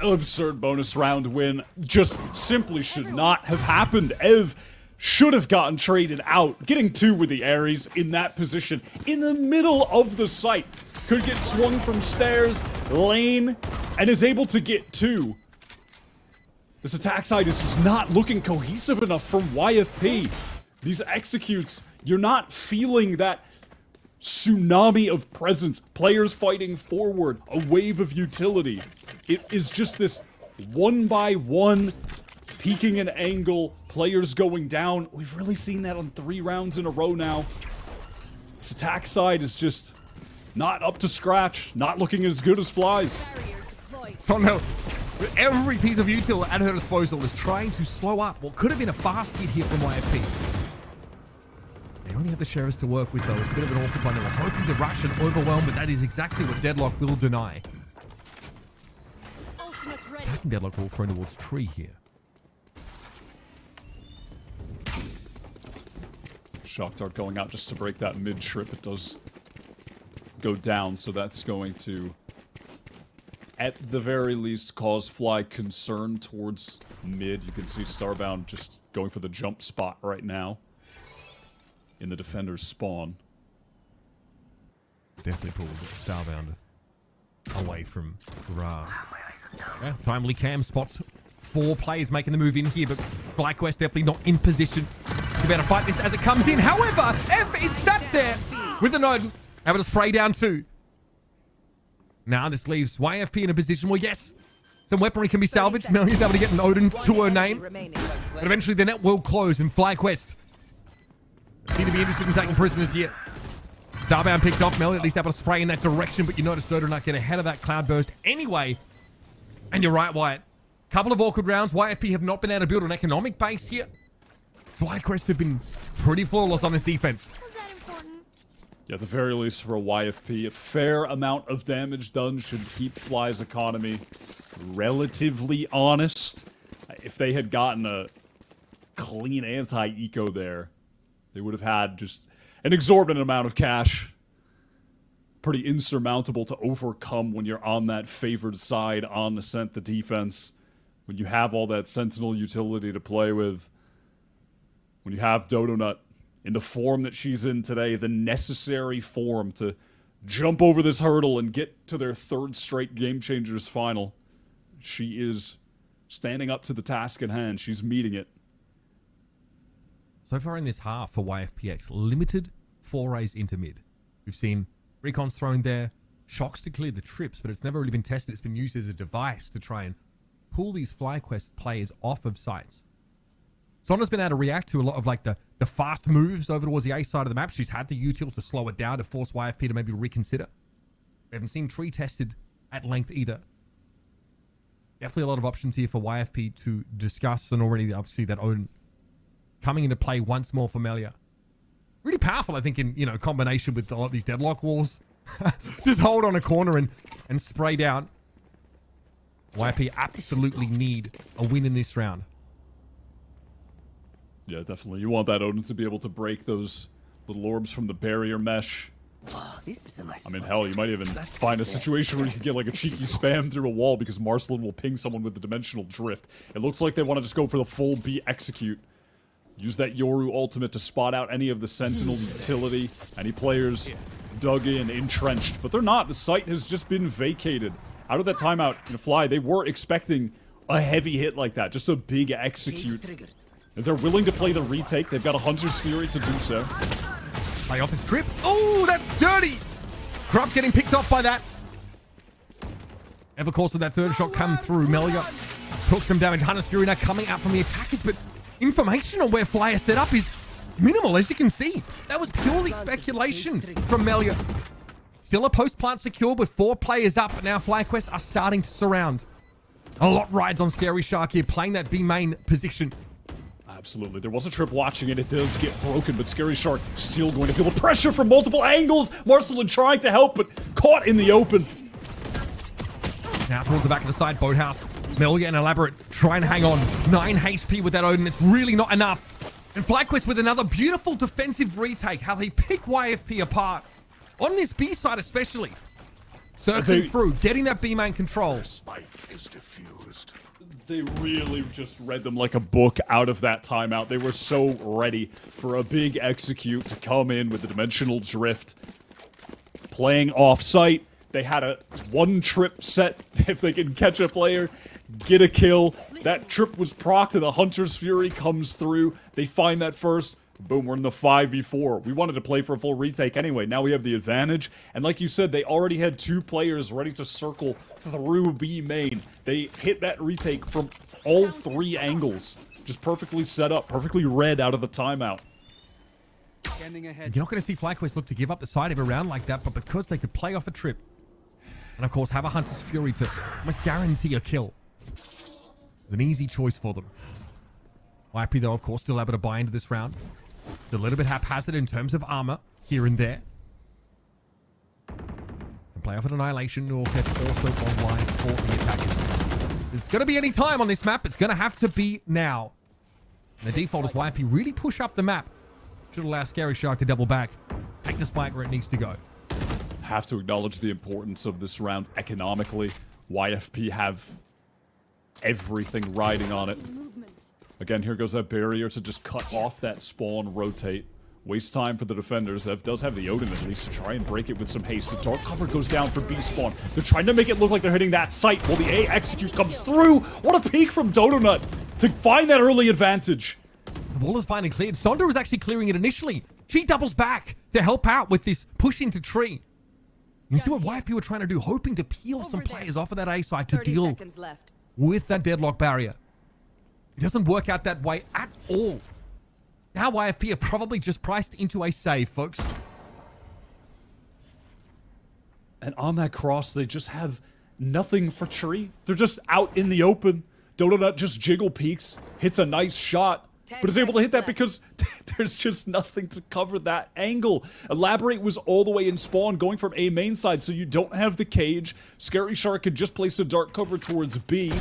Absurd bonus round win. Just simply should not have happened. Ev should have gotten traded out. Getting 2 with the Ares in that position in the middle of the site. Could get swung from stairs, lane, and is able to get 2. This attack side is just not looking cohesive enough from YFP. These executes, you're not feeling that tsunami of presence. Players fighting forward, a wave of utility. It is just this 1-by-1 peeking an angle, players going down. We've really seen that on 3 rounds in a row now. This attack side is just not up to scratch, not looking as good as Fly's. So no, every piece of util at her disposal is trying to slow up what could have been a fast hit here from YFP. They only have the Sheriffs to work with, though. It's a bit of an awkward one. They were hoping to rush and overwhelm, but that is exactly what Deadlock will deny. Attacking Deadlock all thrown towards tree here. Shock Dart going out just to break that mid trip. It does go down, so that's going to, at the very least, cause Fly concern towards mid. You can see Starbound just going for the jump spot right now in the defender's spawn. Definitely pulls Starbound away from grass. Yeah, timely cam spots 4 players making the move in here, but FlyQuest definitely not in position to be able to fight this as it comes in. However, F is sat there with an Odin, able to spray down 2. Now this leaves YFP in a position where, yes, some weaponry can be salvaged. Melia's able to get an Odin to her name, but eventually the net will close and FlyQuest seem to be interested in taking prisoners yet. Starbound picked off. Melia at least able to spray in that direction, but you notice Dodo not get ahead of that cloudburst anyway. And you're right, Wyatt. Couple of awkward rounds. YFP have not been able to build an economic base here. FlyQuest have been pretty flawless on this defense. Yeah, at the very least for a YFP, a fair amount of damage done should keep Fly's economy relatively honest. If they had gotten a clean anti-eco there, they would have had just an exorbitant amount of cash. Pretty insurmountable to overcome when you're on that favored side on Ascent, the defense. When you have all that Sentinel utility to play with. When you have Dodonut in the form that she's in today, the necessary form to jump over this hurdle and get to their third straight Game Changers final. She is standing up to the task at hand. She's meeting it. So far in this half for YFPX, limited forays into mid. We've seen recons thrown there, shocks to clear the trips, but it's never really been tested. It's been used as a device to try and pull these FlyQuest players off of sites. Sondra's been able to react to a lot of like the fast moves over towards the A side of the map. She's had the util to slow it down to force YFP to maybe reconsider. We haven't seen tree tested at length either. Definitely a lot of options here for YFP to discuss, and already obviously that own coming into play once more for Melia. Really powerful, I think, in, you know, combination with a lot of these deadlock walls. Just hold on a corner and spray down. YFP absolutely need a win in this round. Yeah, definitely. You want that Odin to be able to break those little orbs from the barrier mesh. Oh, this is a nice I mean, hell, you might even find a situation where you can get like a cheeky spam through a wall because Marcelin will ping someone with the dimensional drift. It looks like they want to just go for the full B execute. Use that Yoru ultimate to spot out any of the Sentinel's utility, any players dug in, entrenched. But they're not. The site has just been vacated. Out of that timeout, Fly, they were expecting a heavy hit like that. Just a big execute. If they're willing to play the retake, they've got a Hunter's Fury to do so. Play off his trip. Oh, that's dirty! Krupp getting picked off by that. Ever course with that third shot come through. Melia took some damage. Hunter's Fury now coming out from the attackers, but information on where Fly is set up is minimal, as you can see. That was purely speculation from Melia. Still a post plant secure with 4 players up, but now FlyQuest are starting to surround. A lot rides on Scary Shark here, playing that B main position. Absolutely. There was a trip watching it. It does get broken, but Scary Shark still going to feel the pressure from multiple angles. Marcelin trying to help, but caught in the open. Now towards the back of the side, Boathouse. Melia and Elaborate trying to hang on. 9 HP with that Odin. It's really not enough. And FlyQuest with another beautiful defensive retake. How they pick YFP apart. On this B side especially. Circling through, getting that B main control. They really just read them like a book out of that timeout. They were so ready for a big execute to come in with the dimensional drift. Playing off-site. They had a 1-trip set. If they can catch a player, get a kill. That trip was procced and the Hunter's Fury comes through. They find that first. Boom, we're in the 5v4. We wanted to play for a full retake anyway. Now we have the advantage. And like you said, they already had 2 players ready to circle through B main. They hit that retake from all 3 angles. Just perfectly set up, perfectly read out of the timeout. You're not going to see FlyQuest look to give up the side every round like that, but because they could play off a trip, and of course have a Hunter's Fury to almost guarantee a kill, it's an easy choice for them. YP though, of course, still able to buy into this round. It's a little bit haphazard in terms of armor here and there. Can play off an Annihilation or get also online for the attackers. There's going to be any time on this map. It's going to have to be now. And the default is YP really push up the map. Should allow Scary Shark to double back. Take the spike where it needs to go. Have to acknowledge the importance of this round economically. YFP have everything riding on it. Again, here goes that barrier to just cut off that spawn, rotate. Waste time for the defenders. Ev does have the Odin at least to try and break it with some haste. The dark cover goes down for B spawn. They're trying to make it look like they're hitting that site while the A execute comes through. What a peek from Donut to find that early advantage. The wall is finally cleared. Sondra was actually clearing it initially. She doubles back to help out with this push into tree. You see what YFP were trying to do, hoping to peel some players off of that A side to deal with that deadlock barrier. It doesn't work out that way at all. Now YFP are probably just priced into a save, folks. And on that cross, they just have nothing for tree. They're just out in the open. Donut just jiggle peeks, hits a nice shot, but is able to hit that because there's just nothing to cover that angle. Elaborate was all the way in spawn, going from A main side, so you don't have the cage. Scary Shark could just place a dark cover towards B.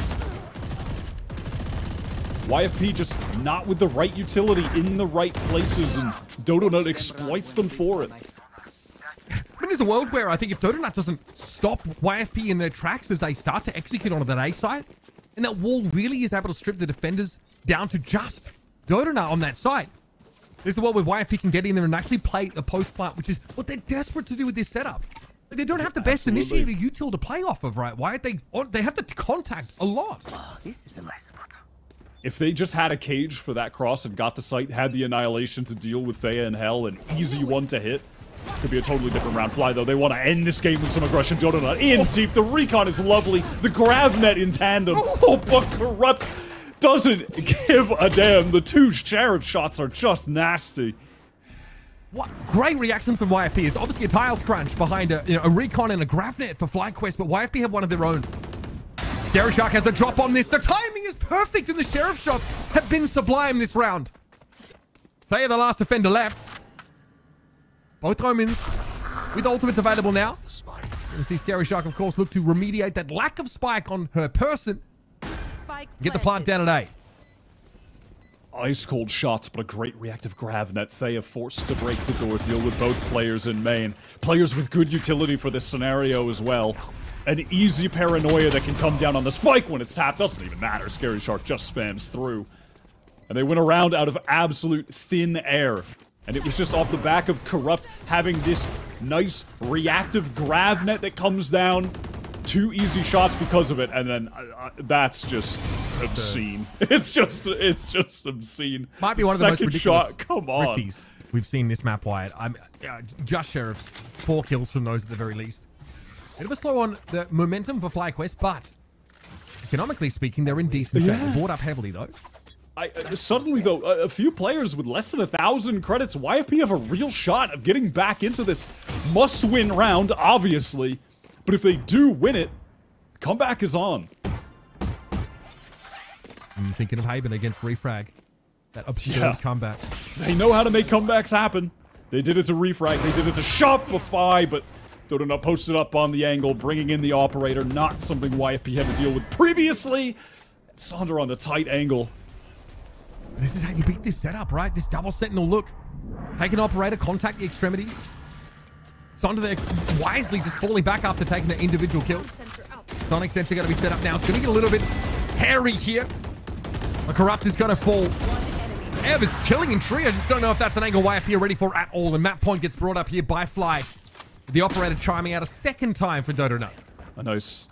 YFP just not with the right utility in the right places, and Donut exploits them for it. I mean, there's a world where I think if Donut doesn't stop YFP in their tracks as they start to execute onto that A side, and that wall really is able to strip the defenders down to just Donut on that side, This is what where YFP can get in there and actually play a post plant, which is what they're desperate to do with this setup. They don't have the best initiator util to play off of, right? Why they have to contact a lot. Oh, this is a nice spot. If they just had a cage for that cross and got to site, had the annihilation to deal with Thea and Hell, an easy one to hit, could be a totally different round. Fly, though, they want to end this game with some aggression. Donut in deep. The recon is lovely. The grav net in tandem. Oh, but Corrupt doesn't give a damn. The two Sheriff shots are just nasty. What great reactions from YFP. It's obviously a tiles crunch behind a recon and a grav net for FlyQuest, but YFP have one of their own. Scary Shark has the drop on this. The timing is perfect, and the Sheriff shots have been sublime this round. They are the last defender left. Both Romans with ultimates available now. You see Scary Shark, of course, look to remediate that lack of spike on her person. Get the plant down at A. Ice cold shots, but a great reactive grav net. Thea forced to break the door, deal with both players in main. Players with good utility for this scenario as well. An easy paranoia that can come down on the spike when it's tapped. Doesn't even matter. Scary Shark just spams through. And they win a round out of absolute thin air. And it was just off the back of Corrupt having this nice reactive grav net that comes down. 2 easy shots because of it, and then that's just obscene. It's just obscene. Might be one of the most ridiculous shot. Come on. Rifties we've seen this map wide. Just Sheriffs, 4 kills from those at the very least. Bit of a slow on the momentum for FlyQuest, but economically speaking, they're in decent shape. They're bought up heavily though. Suddenly, though, a few players with less than 1,000 credits, YFP have a real shot of getting back into this must-win round, obviously. But if they do win it, comeback is on. I'm thinking of Haven against Refrag. That absurd comeback. They know how to make comebacks happen. They did it to Refrag, they did it to Shopify, but Donut posted up on the angle, bringing in the operator, not something YFP had to deal with previously. Sonder on the tight angle. This is how you beat this setup, right? This double sentinel look. Take an operator, contact the extremities. Sonder there wisely just falling back after taking the individual kills. Sonic Sensor going to be set up now. It's going to get a little bit hairy here. The Corrupt is going to fall. Ev is killing in tree. I just don't know if that's an angle YFP are ready for at all. And map point gets brought up here by Fly. The operator chiming out a second time for Dodonut. A nice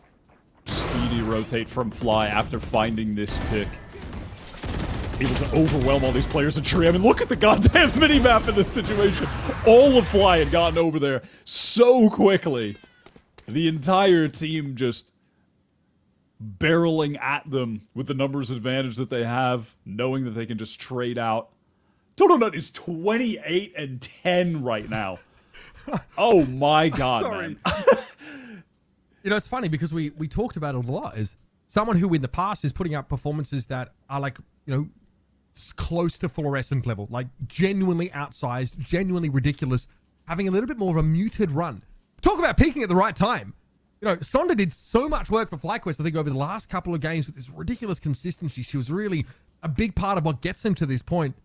speedy rotate from Fly after finding this pick. Able to overwhelm all these players in tree. I mean, look at the goddamn minimap in this situation. All of Fly had gotten over there so quickly. The entire team just barreling at them with the numbers advantage that they have, knowing that they can just trade out. Donut is 28-10 right now. Oh my god, man. You know, it's funny because we talked about it a lot as someone who in the past is putting out performances that are like, you know, close to fluorescent level, like genuinely outsized, genuinely ridiculous, having a little bit more of a muted run. Talk about peaking at the right time. You know, Sonder did so much work for FlyQuest, I think, over the last couple of games with this ridiculous consistency. She was really a big part of what gets them to this point.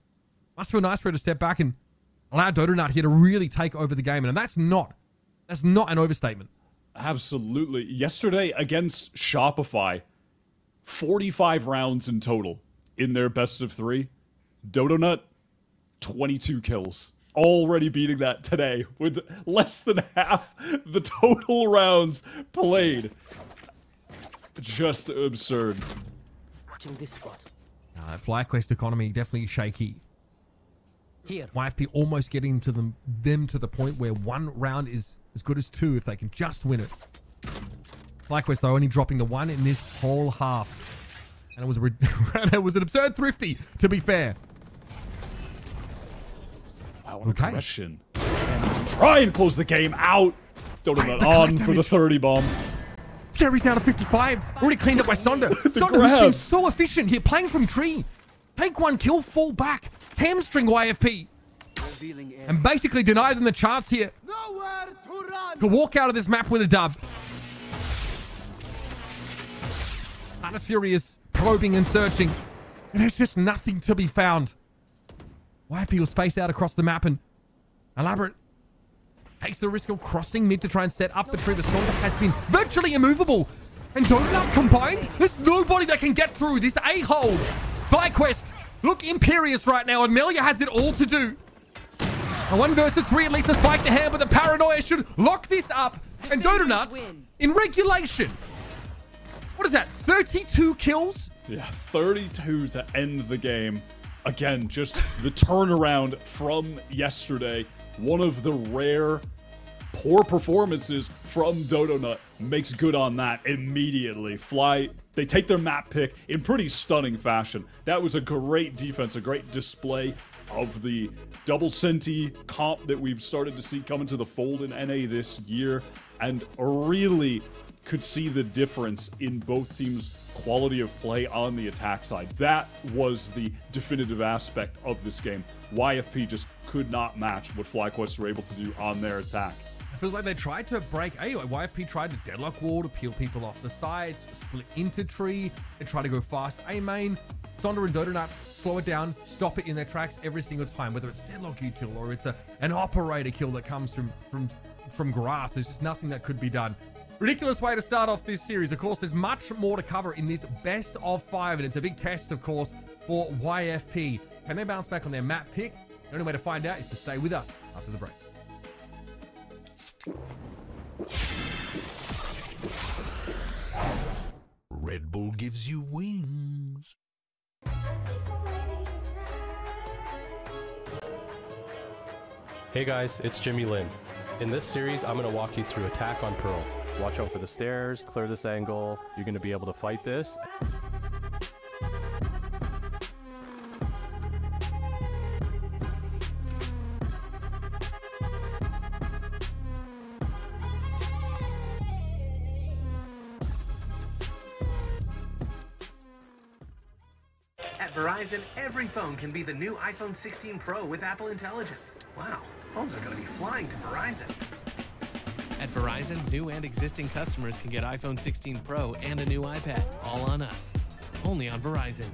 Must feel nice for her to step back and allow Dodonut here to really take over the game. And that's not an overstatement. Absolutely. Yesterday against Shopify, 45 rounds in total in their best of 3. Dodonut, 22 kills. Already beating that today with less than half the total rounds played. Just absurd. Watching this spot. FlyQuest economy definitely shaky. Here. YFP almost getting to them to the point where 1 round is as good as 2 if they can just win it. FlyQuest though only dropping the 1 in this whole half. And it was an absurd thrifty, to be fair. Wow, what a question. And try and close the game out. Donut on for the 30 bomb. Scary's now to 55. Already cleaned up by Sonder. Sonder has been so efficient here, playing from tree. Take 1 kill, fall back, hamstring YFP. And basically deny them the chance here to walk out of this map with a dub. Atlas Fury is probing and searching, and there's just nothing to be found. YFP will space out across the map, and Elaborate takes the risk of crossing mid to try and set up the tree. The Sonder has been virtually immovable, and Donut combined, there's nobody that can get through this A-hole. FlyQuest look imperious right now. And Melia has it all to do. A 1 versus 3, at least a spike to hand, but the paranoia should lock this up. And Dodonuts, in regulation, what is that, 32 kills? Yeah, 32 to end the game. Again, just the turnaround from yesterday. One of the rare poor performances from Dodonut makes good on that immediately. Fly, they take their map pick in pretty stunning fashion. That was a great defense, a great display of the double Senti comp that we've started to see come into the fold in NA this year, and really could see the difference in both teams' quality of play on the attack side. That was the definitive aspect of this game. YFP just could not match what FlyQuest were able to do on their attack. It feels like they tried to break A. YFP tried to deadlock wall to peel people off the sides, split into tree. They tried to go fast A main. Sonder and Dodonut slow it down, stop it in their tracks every single time, whether it's deadlock U kill or it's an operator kill that comes from grass. There's just nothing that could be done. Ridiculous way to start off this series. Of course, there's much more to cover in this best of 5, and it's a big test, of course, for YFP. Can they bounce back on their map pick? The only way to find out is to stay with us after the break. Red Bull gives you wings. Hey guys, it's Jimmy Lin. In this series, I'm going to walk you through attack on Pearl. Watch out for the stairs, clear this angle. You're going to be able to fight this. At Verizon, every phone can be the new iPhone 16 Pro with Apple Intelligence. Wow, phones are going to be flying to Verizon. At Verizon, new and existing customers can get iPhone 16 Pro and a new iPad, all on us. Only on Verizon.